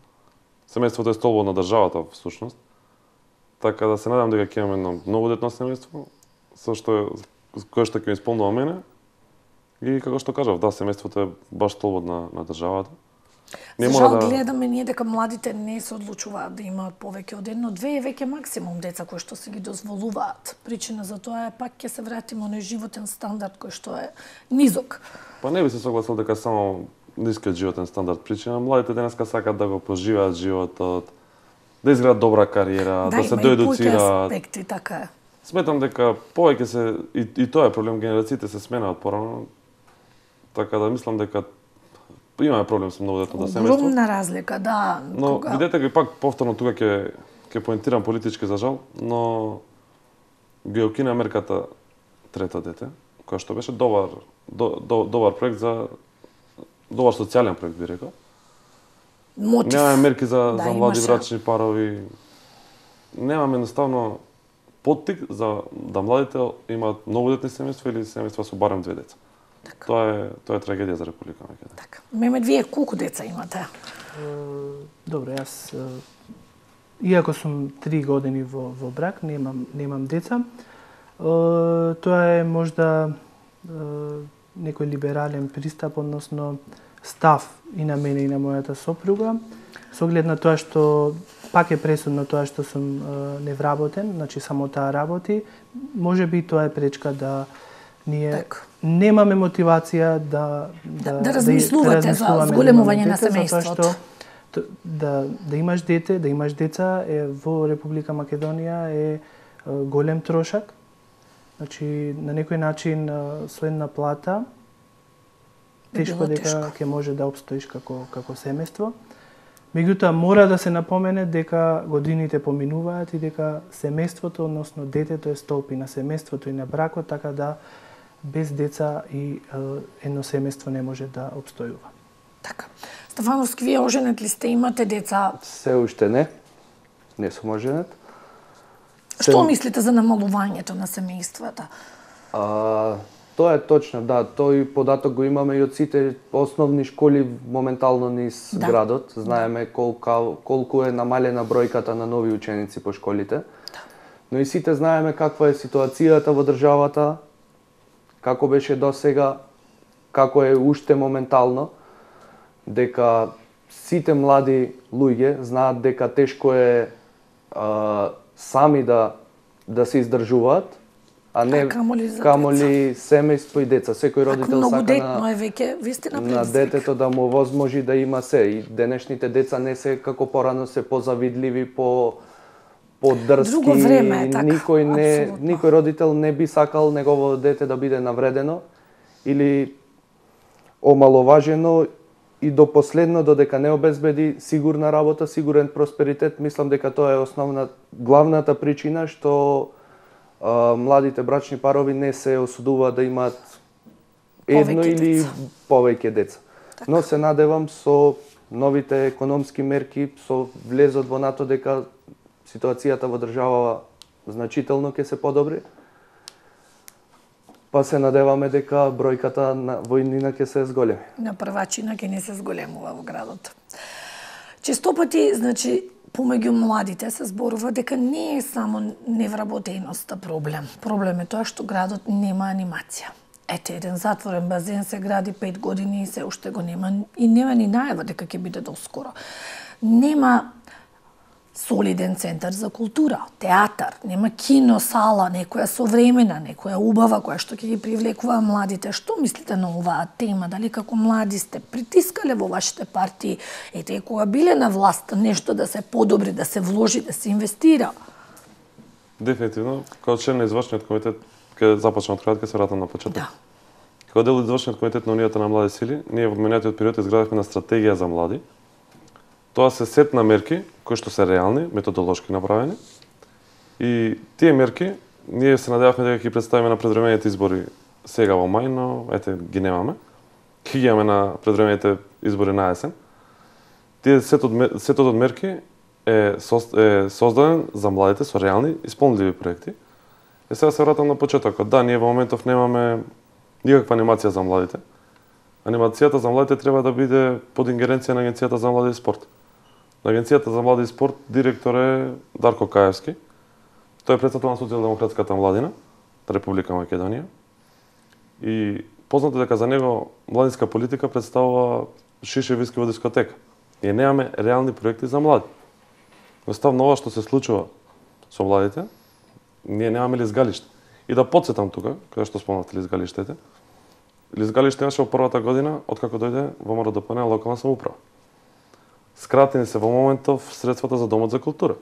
Семејството е столбот на државата, всушност. Така да се надам дека ќе имам едно многодетно семејство, кое што ќе ми исполнува мене. И како што кажав, да, семејството е баш столбот на државата. За жал гледаме ние дека младите не се одлучуваат да имаат повеќе од едно, две е веќе максимум деца кои што се ги дозволуваат. Причина за тоа е пак ќе се вратиме на животен стандард кој што е низок. Па не би се согласил дека само нискиот животен стандард причина. Младите денеска сакаат да го поживеат животот, да изградат добра кариера, да се доедуцираат. Аспекти, така е. Сметам дека повеќе се и тоа е проблем, генерациите се сменаат порано. Така да мислам дека имаме проблем со многодетното семејство. Огромна разлика, да. Но видете го пак повторно тука ќе поентирам политички за жал, но ги окина мерката трето дете, која што беше добар проект за добар социјален проект би рекол. Мотив. Немаме мерки за млади имаше. брачни парови. Немаме едноставно поттик за да младите имаат многодетни семејства или семејства со барем 2 деца. Така. Тоа е трагедија за Република Македонија. Така. Мемед, вие колку деца имате? Добро, јас иако сум 3 години во брак, немам деца. Тоа е можда некој либерален пристап, односно став и на мене и на мојата сопруга, со оглед на тоа што пак е пресудно тоа што сум невработен, значи само таа работи, можеби тоа е пречка да ние немаме мотивација да размислувате за зголемување на семејството. Да имаш дете, да имаш деца во Република Македонија е голем трошак. Значи на некој начин со една плата тешко дека ќе може да обстоиш како семејство. Меѓутоа мора да се напомене дека годините поминуваат и дека семејството, односно детето е столпи на семејството и на бракот, така да без деца и едно семејство не може да обстојува. Така. Стефановски, вие оженет ли сте, имате деца? Се уште не. Не сум оженет. Што мислите за намалувањето на семејствата? Тоа е точно, да. Тој податок го имаме и од сите основни школи моментално низ градот. Знаеме колку е намалена бројката на нови ученици по школите. Но и сите знаеме каква е ситуацијата во државата, како беше досега, како е уште моментално, дека сите млади луѓе знаат дека тешко е сами да се издржуваат, а не камоли семејство и деца. Секој родител сака на детето да му возможи да има се. И денешните деца не се како порано се позавидливи, подрски. Друго време е така. Никој родител не би сакал негово дете да биде навредено или омаловажено и до последно, додека не обезбеди сигурна работа, сигурен просперитет. Мислам дека тоа е главната причина што младите брачни парови не се осудуваат да имаат едно или повеќе деца. Но се надевам со новите економски мерки, со влезот во НАТО, дека ситуацијата во државава значително ќе се подобри. Па се надеваме дека бројката на војнина ќе се зголеми. На првачина ќе не се зголемува во градот. Честопати, значи, помеѓу младите се зборува дека не е само невработеноста проблем. Проблем е тоа што градот нема анимација. Ете, еден затворен базен се гради 5 години и се уште го нема и нема ни најава дека ќе биде доскоро. Нема солиден центар за култура, театар, нема кино сала, некоја современа, некоја убава која што ќе ги привлекува младите. Што мислите на оваа тема? Дали како млади сте притискале во вашите партии, ете кога биле на власт, нешто да се подобри, да се вложи, да се инвестира? Дефинитивно, како член на извршниот комитет, ќе започнам од крај, ќе се вратам на почеток. Да. Како дел од извршниот комитет на Унијата на млади сили, ние во минатиот период изградивме на стратегија за млади. Тоа се сет на мерки кои што се реални, методолошки направени. И тие мерки ние се надевавме дека ќе представиме на предвремените избори сега во мај, но ете ги немаме. Ќе ги имаме на предвремените избори на есен. Тие сетот од мерки е создаден за младите со реални исполнливи проекти. И сега се вратам на почетокот. Да, ние во моментов немаме никаква анимација за младите. Анимацијата за младите треба да биде под ингеренција на Агенцијата за млади и спорт. На Агенцијата за млади и спорт директор е Дарко Каевски. Тој е председател на Социјалдемократската младина на Република Македонија. И познато дека за него младинска политика представува шише виски во дискотека. И немаме реални проекти за млади. Оставно ова што се случува со младите, ние немаме лизгалиште. И да подсетам тука, каде што спомнавте лизгалиштете, лизгалиште имаше во првата година, откако дојде во МРДП на локална самоуправа. Скратени се во моментов средствата за Домот за култура.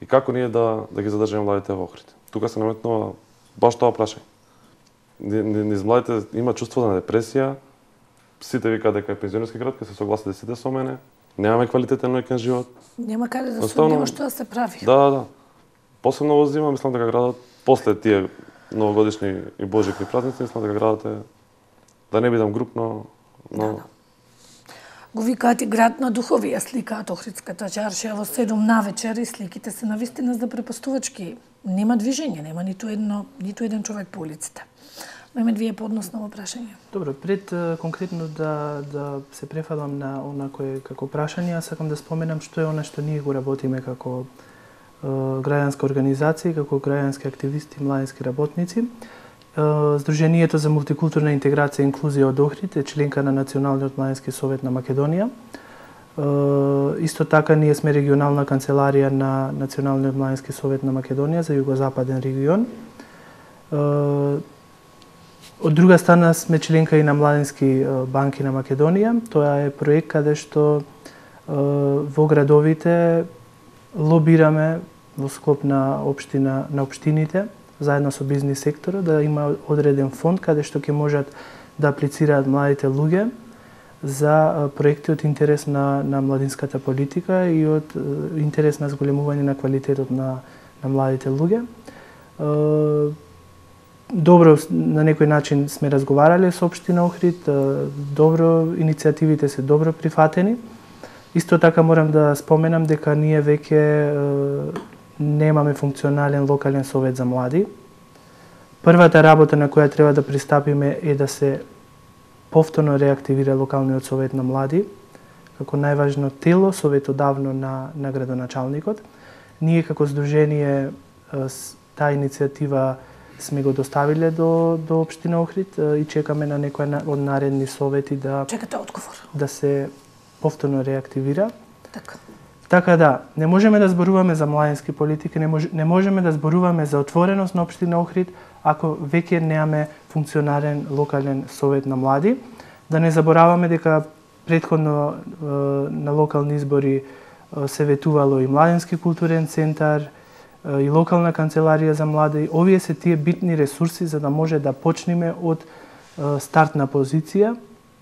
И како ние да ги задржиме младите во Охрид? Тука се наметнува баш тоа прашање. Низ младите има чувство за депресија, сите викаат дека е пензионерски град, ке се согласите сите со мене, немаме квалитетен ноќен живот. Нема каде да се нема што да се прави. Да. Посебно во зима, мислам дека градот, после тие новогодишни и божикни празници, мислам дека градот е, да не бидам груп, но... Го викаат и град на духовија, сликаат Охридската чаршија во 7 навечер и сликите се навистина запрепастувачки. Нема движење, нема ниту еден човек по улиците. Мемед, вие подносно прашање. Добро, пред конкретно да се префалам на она кое како прашање, сакам да споменам што е она што ние го работиме како граѓанска организација, како граѓански активисти, младински работници. Сдруженијето за мултикултурна интеграција и инклузија од Охрид е членка на Националниот младински совет на Македонија. Исто така ние сме регионална канцеларија на Националниот младински совет на Македонија за југозападен регион. Од друга страна сме членка и на Младински банки на Македонија. Тоа е проект каде што во градовите лобираме во склоп на општините, заедно со бизнис секторот, да има одреден фонд каде што ќе можат да аплицираат младите луѓе за проекти од интерес на младинската политика и од интерес на зголемување на квалитетот на младите луѓе. Добро, на некој начин сме разговарале со општина Охрид, добро, иницијативите се добро прифатени. Исто така морам да споменам дека ние веќе немаме функционален локален совет за млади. Првата работа на која треба да пристапиме е да се повторно реактивира локалниот совет на млади, како најважно тело советодавно на градоначалникот. Ние како здружение таа иницијатива сме го доставиле до општина Охрид и чекаме на некој од наредни совети да чекате одговор, да се повторно реактивира. Така да, не можеме да зборуваме за младински политики, не можеме да зборуваме за отвореност на општина Охрид ако веќе немаме функционален локален совет на млади. Да не забораваме дека претходно на локални избори се ветувало и Младински културен центар, и локална канцеларија за млади. Овие се тие битни ресурси за да може да почнеме од стартна позиција,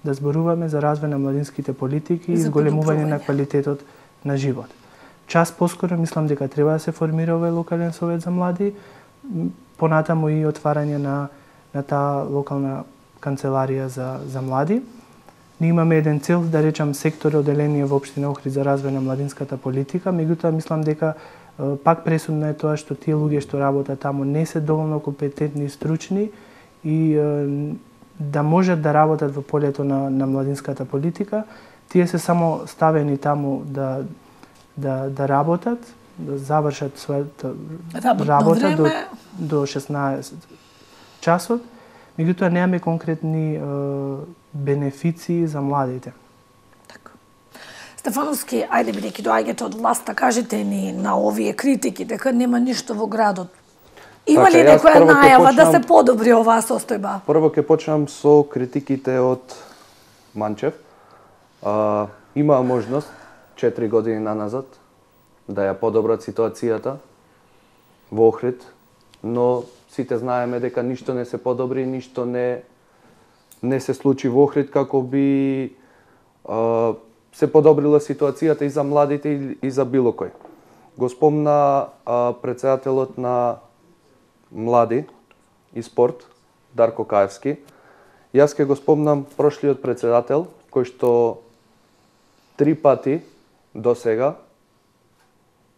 да зборуваме за развој на младинските политики и зголемување на квалитетот на живот. Час поскоро мислам дека треба да се формира овој локален совет за млади, понатаму и отварање на таа локална канцеларија за млади. Ние имаме еден цел, да речам, сектор оделение во општина Охрид за развој на младинската политика, меѓутоа мислам дека пак пресудно е тоа што тие луѓе што работат таму не се доволно компетентни и стручни и да можат да работат во полето на младинската политика. Тие се само ставени таму да работат, да завршат својата работа до 16 часот, меѓутоа немаме конкретни бенефиции за младите. Стефановски, ајде бидејќи доаѓате од власта, кажете ни на овие критики дека нема ништо во градот. Има Така, ли јас некоја прво ќе најава да почнам- се подобри оваа состојба? Прво ќе почнам со критиките од Манчев. Има можност 4 години наназад да ја подобрат ситуацијата во Охрид, но сите знаеме дека ништо не се подобри, ништо не се случи во Охрид како би се подобрила ситуацијата и за младите и за било кој. Го спомна претседателот на Млади и спорт, Дарко Каевски. Јас ќе го спомнам прошлиот претседател, кој што 3 пати до сега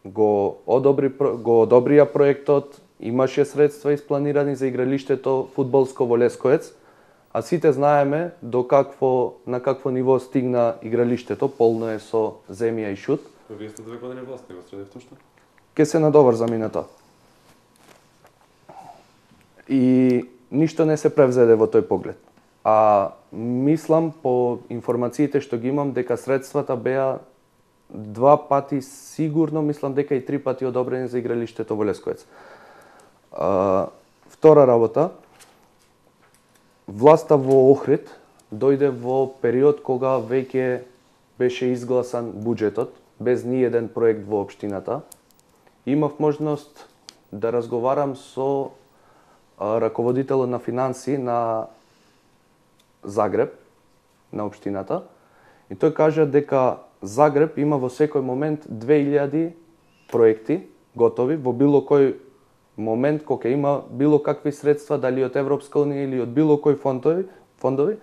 го одобрија проектот, имаше средства испланирани за игралиштето фудбалско во Лесковец, а сите знаеме на какво ниво стигна игралиштето, полно е со земја и шут. Вие сте 2 години власт, го средивте уште? Ке се надоврзам и на тоа. И ништо не се превзеде во тој поглед. А мислам по информациите што ги имам дека средствата беа 2 пати сигурно, мислам дека и 3 пати одобрени за игралиштето во Лесковец. Втора работа, власта во Охрид дојде во период кога веќе беше изгласан буџетот, без ни еден проект во општината. Имав можност да разговарам со раководителот на финанси на Загреб, на општината, и тој кажа дека Загреб има во секој момент 2000 проекти готови, во било кој момент кога има било какви средства, дали од Европска унија или од било кој фондови,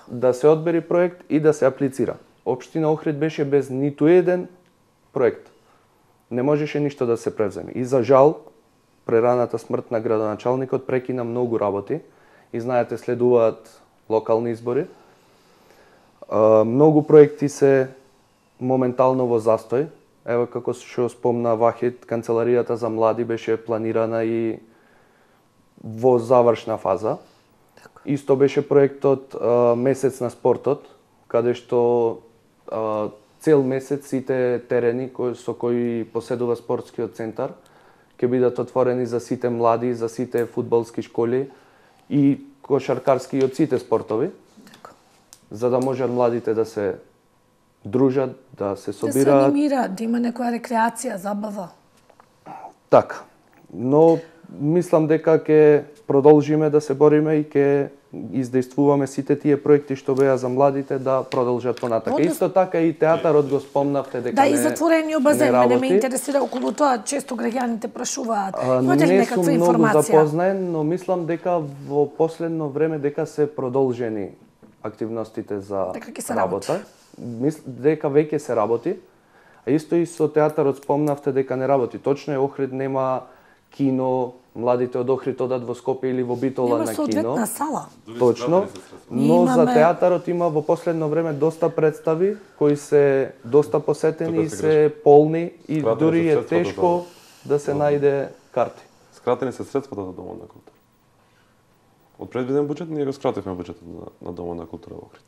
да се одбери проект и да се аплицира. Општина Охрид беше без ниту еден проект. Не можеше ништо да се превземе. И за жал, прераната смрт на градоначалникот прекина многу работи и знаете следуваат локални избори. Многу проекти се моментално во застој. Ево како што спомна Вахид, канцеларијата за млади беше планирана и во завршна фаза. Исто беше проектот Месец на спортот, каде што цел месец сите терени со кои поседува спортскиот центар ќе бидат отворени за сите млади, за сите фудбалски школи и кошаркарски и од сите спортови, за да можат младите да се дружат, да се собираат. Да се анимираат, да има некоја рекреација, забава. Така. Но мислам дека ќе продолжиме да се бориме и ќе издействуваме сите тие проекти што беа за младите да продолжат понатака. Исто така и театарот го спомнавте дека да, и затворениот базен, мене ме интересира интересира околу тоа, често граѓаните прашуваат. Имате ли некаква информација? Не сум многу запознаен, но мислам дека во последно време дека се продолжени активностите за работа. Дека веќе се работи. А исто и со театарот спомнавте дека не работи. Точно е, Охрид нема кино, младите од Охрид одат во Скопје или во Битола на кино. Нема соодветна сала. Точно. Но за театарот има во последно време доста представи кои се доста посетени и се полни и дури е тешко да се најде карти. Скратени се средствата за Домот на култура. Од предвиден буџет ние го скративме буџетот на Домот на култура во Охрид.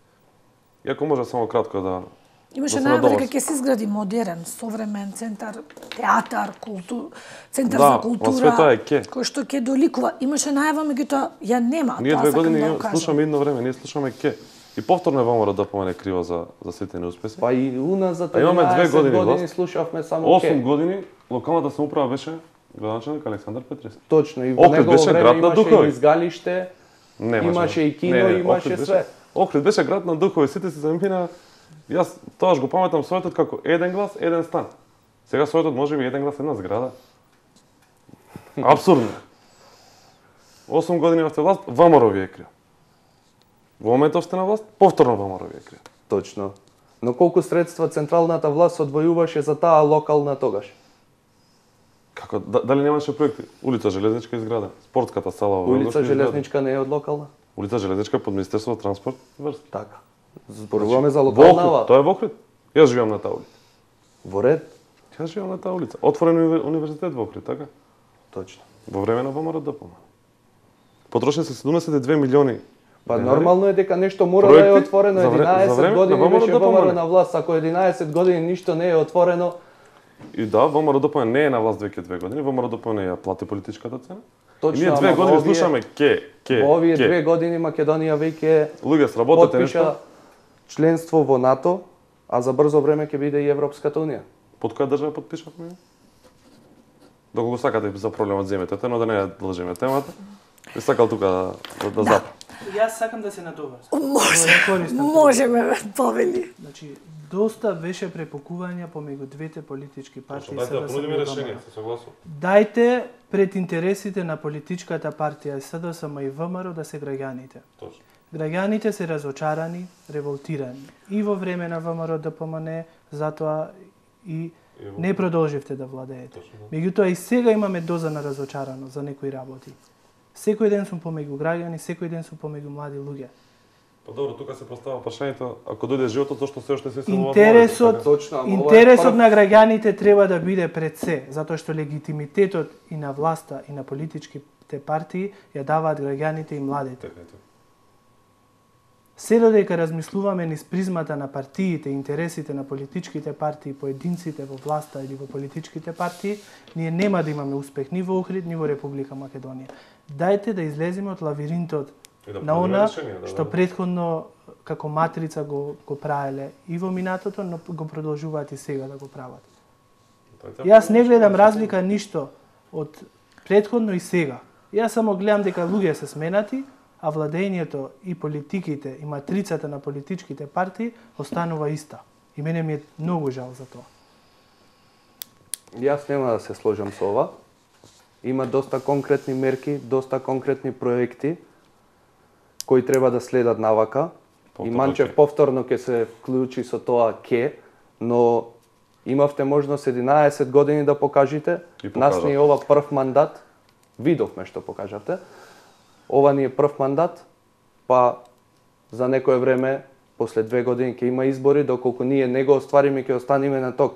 Иако може само кратко да имаше најава дека ќе се изгради модерен, современ центар, театар, центар за култура, кој што ќе доликува. Имаше најава, меѓутоа ја нема. Ние 2 години слушаме едно време, ние слушаме ке. И повторно е ВМРО да помене криво за сите неуспеси. Па и уназад 11 години слушавме само ке. 8 години локалната самоуправа беше градоначалник Александар Петрис. Точно, и во негово време имаше изгалиште, имаше и кино, имаше све. Охрид беше град на духови, сите се замина. Јас тоаш го паметам Советот како еден глас, еден стан. Сега Советот може би еден глас, една зграда. Апсурдно. 8 години овде власт, ВМРО ви е крио. Во моментот сте на власт, повторно ВМРО ви е крио. Точно. Но колку средства централната власт одвојуваше за таа локална тогаш? Како, дали немаше проекти? Улица Железничка изграда, спортската сала во Улица Железничка не е од локална? Улица Железничка под Министерството транспорт врски. Така. Зборуваме за локална. Тоа е во Охрид. Јас живеам на таа улица. Во ред? Јас живеам на таа улица. Отворен универзитет во Охрид, така? Точно. Во време на ВМРО ДПМ. Потрошени се 72 милиони Па нормално е дека нешто мора да е отворено. 11 години беше ВМРО на власт, ако 11 години ништо не е отворено. И да, ВМРО-ДПМН не е на власт веќе 2 години, ВМРО-ДПМН ја плати политичката цена. Точно, и ние 2 години слушаме во овие 2 години Македонија веќе луѓе сработете нешто. Членство во НАТО, а за брзо време ќе биде и Европската унија. Под која држава потпишавме? Доколку сакате за проблемот земете, но да не ја длжиме темата. Би сакал тука да запа. Јас сакам да се надоврзам. Можеме, повели. Значи, доста беше препокување помеѓу двете политички партии. Дајте да понудиме решение, се согласувам. Дајте пред интересите на политичката партија СДСМ и ВМРО да се граѓаните. Точно. Граѓаните се разочарани, револтирани. И во време на ВМРО-ДПМН, затоа и не продолживте да владеете. Меѓутоа и сега имаме доза на разочарано за некои работи. Секој ден сум помеѓу граѓани, секој ден сум помеѓу млади луѓе. Па добро, тука се поставува прашањето, ако дојде животот, зошто се уште се Интересот на граѓаните треба да биде пред се, затоа што легитимитетот и на власта и на политичките партии ја даваат граѓаните и младите. Се додека размислуваме низ призмата на партиите, интересите на политичките партии, поединците во власта или во политичките партии, ние нема да имаме успех ни во Охрид, ни во Република Македонија. Дајте да излеземе од лавиринтот на она што претходно како матрица го правеле и во минатото, но го продолжуваат и сега да го прават. Јас не гледам разлика ништо од претходно и сега. Јас само гледам дека луѓе се сменати, а владењето и политиките и матрицата на политичките партии останува иста. И мене ми е многу жал за тоа. Јас нема да се сложам со ова. Има доста конкретни мерки, доста конкретни проекти кои треба да следат навака. И Манчев повторно ќе се вклучи со тоа но имавте можност 11 години да покажете. Нас ни е ова прв мандат. Видовме што покажавте. Ова ни е прв мандат, па за некое време, после 2 години ќе има избори, доколку ние не го оствариме, ќе останеме на тоа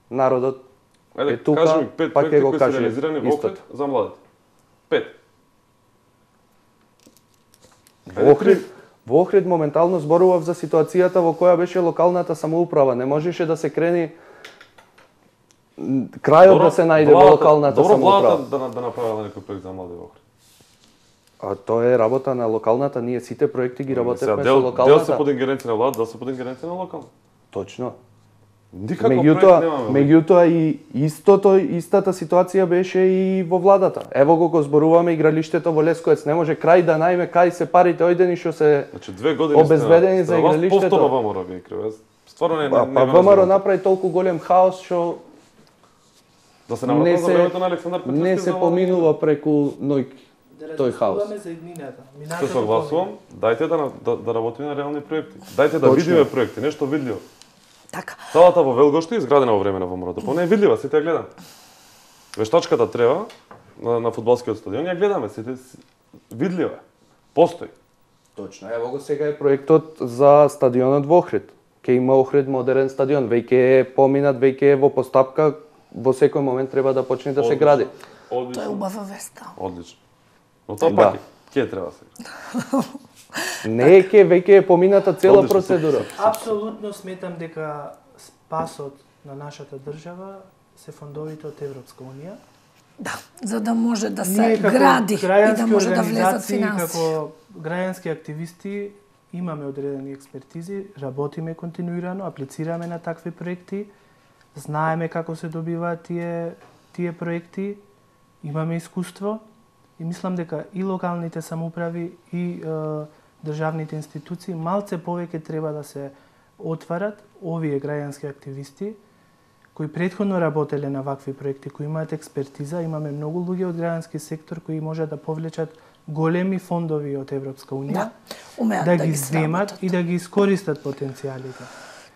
народот е тука, па ќе го каже истото. За младите. 5. Во Охрид моментално зборував за ситуацијата во која беше локалната самоуправа. Не можеше да се крени крајот да се најде во локалната самоуправа. Добро, владата да направила некој проект за млади во Охрид. А тоа е работа на локалната, ние сите проекти ги работевме со локалната. Дел се под ингеренција на владата, дел се под ингеренција на локална. Точно. Меѓутоа и истата ситуација беше и во владата. Ево го зборуваме игралиштето во Лесковец, не може крај да најме кај се парите ојдени што се обезбедени за игралиштето. Повторно ВМРО ви криве. Стварно не. Па ВМРО направи толку голем хаос што да се навратам за времето на Александар Петровски. Не се поминува преку нојки. Тој хаос. Се согласувам, дајте да работиме на реални проекти. Дајте да видиме проекти, нешто видливо. Така. Салата во Велгоште е изградена во време на ВМРО-то, па не е видлива, сите ја гледам. Вештачката трева на фудбалскиот стадион ја гледаме, сите видлива. Постои. Точно. Ево го сега е проектот за стадионот во Охрид. Ке има Охрид модерен стадион, веќе е поминат, веќе е во постапка, во секој момент треба да почне да се гради. Тоа е убава веста. Одлично. Но тоа пак ќе треба сега. Не е веќе е помината цела процедура. Апсолутно сметам дека спасот на нашата држава се фондовите од Европска унија. Да, за да може да се гради и да може да влезат финанси. Како граѓански активисти имаме одредени експертизи, работиме континуирано, аплицираме на такви проекти, знаеме како се добиваат тие проекти, имаме искуство и мислам дека и локалните самоуправи и државните институции малце повеќе треба да се отварат овие граѓански активисти кои претходно работеле на вакви проекти, кои имаат експертиза, имаме многу луѓе од граѓански сектор кои можат да повлечат големи фондови од Европска унија, да ги земат и да ги искористат потенцијалите.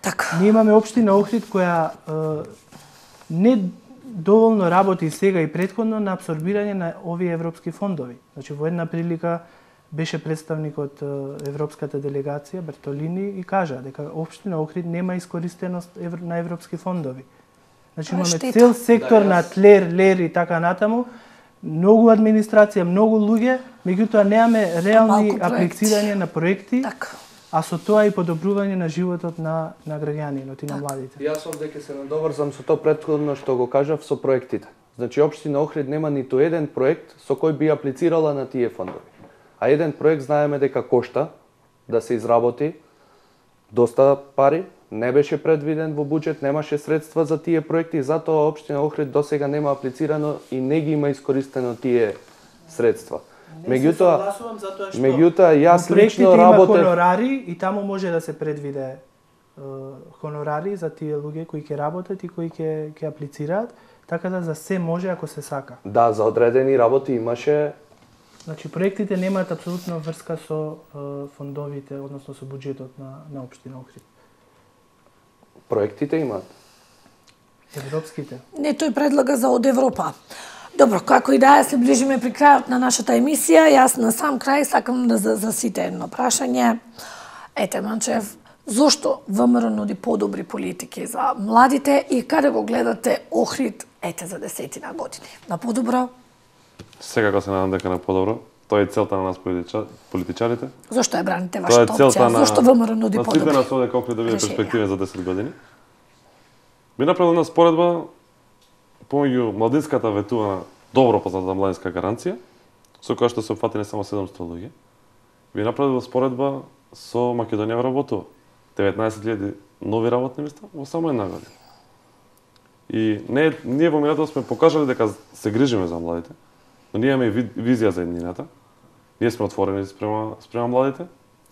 Така. Ние имаме општина Охрид која не доволно работи сега и претходно на апсорбирање на овие европски фондови. Значи во една прилика беше представник од европската делегација Бертолини и кажа дека општина Охрид нема искористеност на европски фондови. Значи имаме цел сектор на тлер, лер и така натаму, многу администрација, многу луѓе, меѓутоа немаме реални Малку проекти. аплицирање на проекти, Така. а со тоа и подобрување на животот на граѓанинот и на младите. Јас сум дека се надоврзам со тоа претходно што го кажав со проектите. Значи, општина Охрид нема ниту еден проект со кој би аплицирала на тие фондови. А еден проект знаеме дека кошта да се изработи доста пари, не беше предвиден во буџет, немаше средства за тие проекти и затоа општина Охрид досега нема аплицирано и не ги има искористено тие средства. Меѓутоа, јас лично работев... Има хонорари и таму може да се предвиде хонорари за тие луѓе кои ќе работат и кои ќе аплицираат, така да за се може ако се сака. Да, за одредени работи имаше. Значи проектите немаат апсолутно врска со фондовите, односно со буџетот на општина Охрид. Проектите имаат. Европските. Не, тој предлага за од Европа. Добро, како и да се ближиме при крајот на нашата емисија, јас на сам крај сакам да за сите едно прашање. Ете, Манчев, зошто ВМРО нуди подобри политики за младите и каде го гледате Охрид, ете, за 10 години? На подобро? Секако се надам дека на подобро. Тоа е целта на нас политичарите. Зошто ја браните Тоа е вашата целта опција? на Зошто ВМРО нуди на сите подобри? нас овде како да види решенја? перспективи за 10 години. Би направил една споредба помеѓу младинската ветувана добро позната младинска гаранција, со која што се опфатени само 700 луѓе. Би направил споредба со Македонија вработува. 19.000 нови работни места во само една година. И ние во минатото сме покажале дека се грижиме за младите, но ние имаме визија за еднината. Ние сме отворени спрема младите,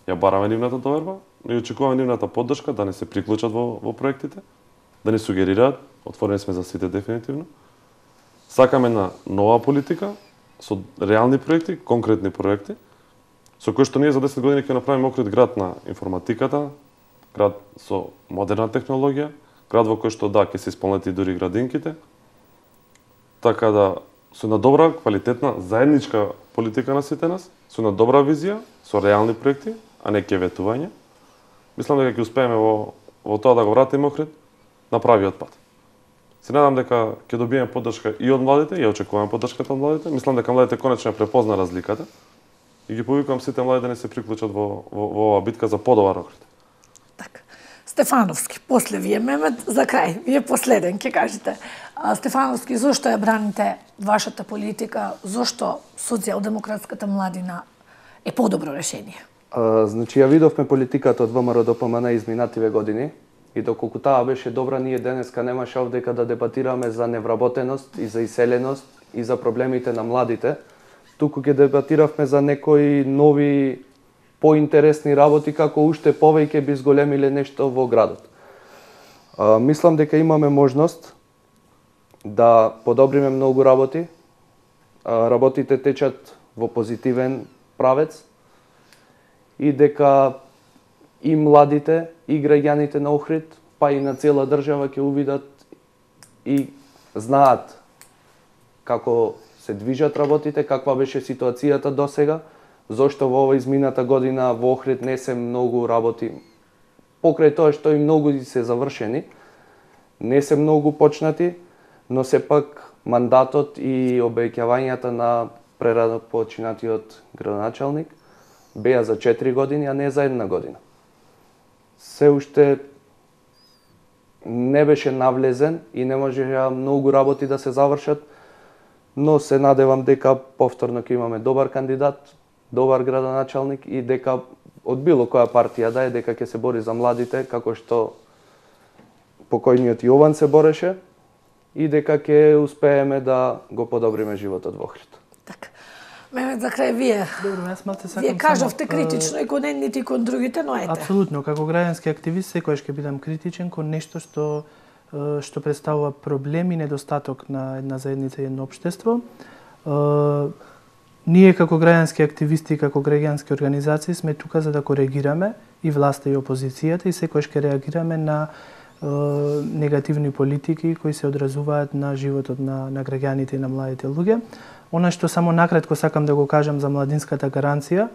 ја бараме нивната доверба, но и очекуваме нивната поддршка да не се приклучат во проектите, да ни сугерираат, отворени сме за сите дефинитивно. Сакаме една нова политика со реални проекти, конкретни проекти, со кои што ние за 10 години ќе направиме Охрид град на информатиката, град со модерна технологија, град во кој што да, ќе се исполнети дури градинките, така да со една добра, квалитетна, заедничка политика на сите нас, со една добра визија, со реални проекти, а не ветување. Мислам дека ќе успееме во тоа да го вратиме Охрид на правиот пат. Се надам дека ќе добиеме поддршка и од младите, ја очекуваме поддршката од младите. Мислам дека младите конечно ја препозна разликата и ги повикувам сите млади да не се приклучат во оваа битка за подобар Охрид. Така. Стефановски, после вие, Мемет, за крај, вие последен ќе кажете. Стефановски, зошто ја браните вашата политика, зошто социјалдемократската младина е подобро решение? Значи, ја видовме политиката од ВМРО до ПМН изминативе години и доколку таа беше добра, ние денеска немаше овдека да дебатираме за невработеност и за иселеност и за проблемите на младите. Туку ќе дебатиравме за некои нови поинтересни работи како уште повеќе би зголемиле нешто во градот. Мислам дека имаме можност да подобриме многу работи. Работите течат во позитивен правец и дека и младите, и граѓаните на Охрид, па и на цела држава ќе увидат и знаат како се движат работите, каква беше ситуацијата досега, зошто во ова измината година во Охрид не се многу работи, покрај тоа што и многу се завршени, не се многу почнати, но сепак мандатот и обеќавањата на прерано починатиот градоначалник беа за 4 години, а не за една година. Се уште не беше навлезен и не можеа многу работи да се завршат, но се надевам дека повторно ќе имаме добар кандидат, добар градоначалник и дека од било која партија да е, дека ќе се бори за младите, како што покојниот Јован се бореше, и дека ќе успееме да го подобриме животот во Охрид. Така. Мемет, за крај вие. Добро, јас малце сакам. Вие кажавте критично и кон едните и кон другите, но ете. Апсолутно, како граѓански активист секогаш ќе бидам критичен кон нешто што представува проблем и недостаток на една заедница и едно општество. Ние како граѓански активисти и како граѓански организации сме тука за да коригираме и власта и опозицијата и секогаш ќе реагираме на негативни политики кои се одразуваат на животот на граѓаните и на младите луѓе. Она што само накратко сакам да го кажам за младинската гаранција,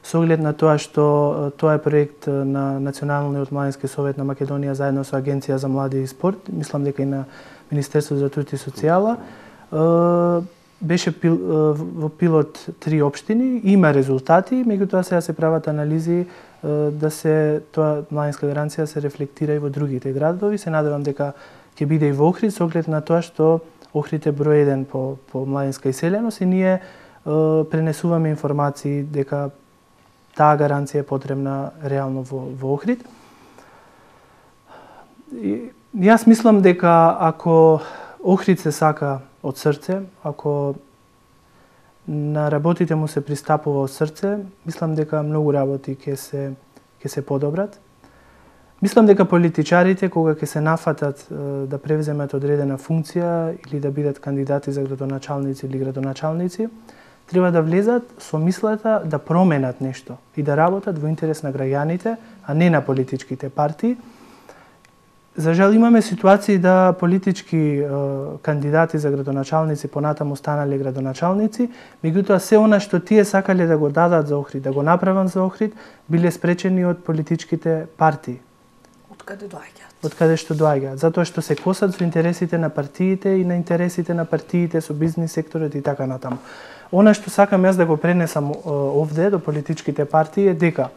со оглед на тоа што тоа е проект на Националниот младински совет на Македонија заедно со Агенција за млади и спорт, мислам дека и на Министерството за труд и социјала, беше во пилот 3 општини, има резултати, меѓутоа сега се прават анализи да се тоа младинска гаранција се рефлектира и во другите градови. Се надевам дека ќе биде и во Охрид со оглед на тоа што Охрид е број 1 по младинска иселеност и ние пренесуваме информации дека таа гаранција е потребна реално во Охрид. И јас мислам дека ако Охрид се сака од срце, ако на работите му се пристапува од срце, мислам дека многу работи ќе се подобрат. Мислам дека политичарите кога ќе се нафатат да превземат одредена функција или да бидат кандидати за градоначалници или градоначалници, треба да влезат со мислата да променат нешто и да работат во интерес на граѓаните, а не на политичките партии. За жал имаме ситуации да политички кандидати за градоначалници понатаму станале градоначалници, меѓутоа се она што тие сакале да го дадат за Охрид, да го направат за Охрид, биле спречени од политичките партии. Откаде доаѓаат? Откаде што доаѓаат, затоа што се косат со интересите на партиите и на интересите на партиите со бизнис секторот и така натаму. Она што сакам јас да го пренесам овде до политичките партии е дека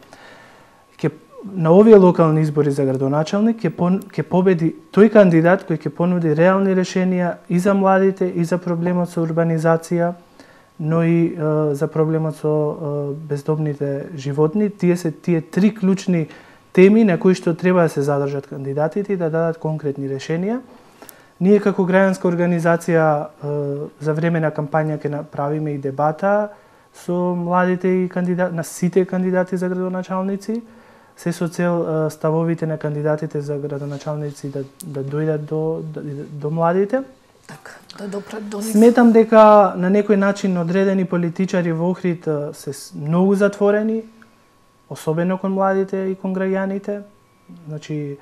на овие локални избори за градоначалник ќе победи тој кандидат кој ќе понуди реални решенија и за младите, и за проблемот со урбанизација, но и за проблемот со бездомните животни. Тие се тие 3 клучни теми на кои што треба да се задржат кандидатите и да дадат конкретни решенија. Ние како граѓанска организација за време на кампања ќе направиме и дебата со младите и на сите кандидати за градоначалници, се со цел ставовите на кандидатите за градоначалници да дојдат до младите. Така, да допрат до нив. Сметам дека на некој начин одредени политичари во Охрид се многу затворени, особено кон младите и кон граѓаните. Значи,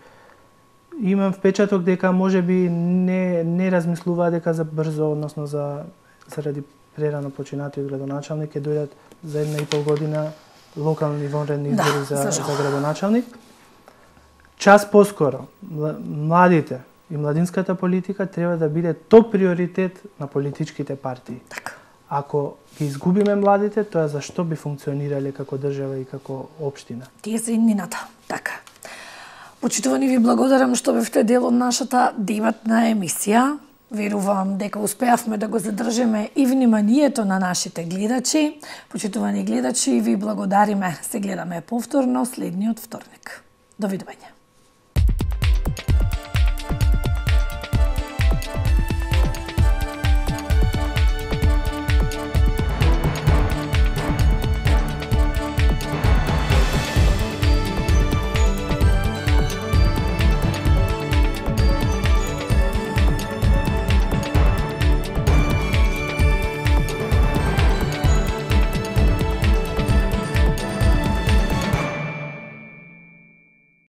имам впечаток дека можеби не размислуваат дека за брзо, односно заради прерано починатиот градоначалник ќе дојдат за 1,5 година локални вонредни избори за градоначалник. Час поскоро, младите и младинската политика треба да биде топ приоритет на политичките партии. Така. Ако ги изгубиме младите, тоа зашто би функционирале како држава и како општина? Тие се иднината. Така. Почитувани, ви благодарам што бевте дел од нашата дебатна емисија. Верувам дека успеавме да го задржиме и вниманието на нашите гледачи. Почитувани гледачи, ви благодариме. Се гледаме повторно следниот вторник. Довидување.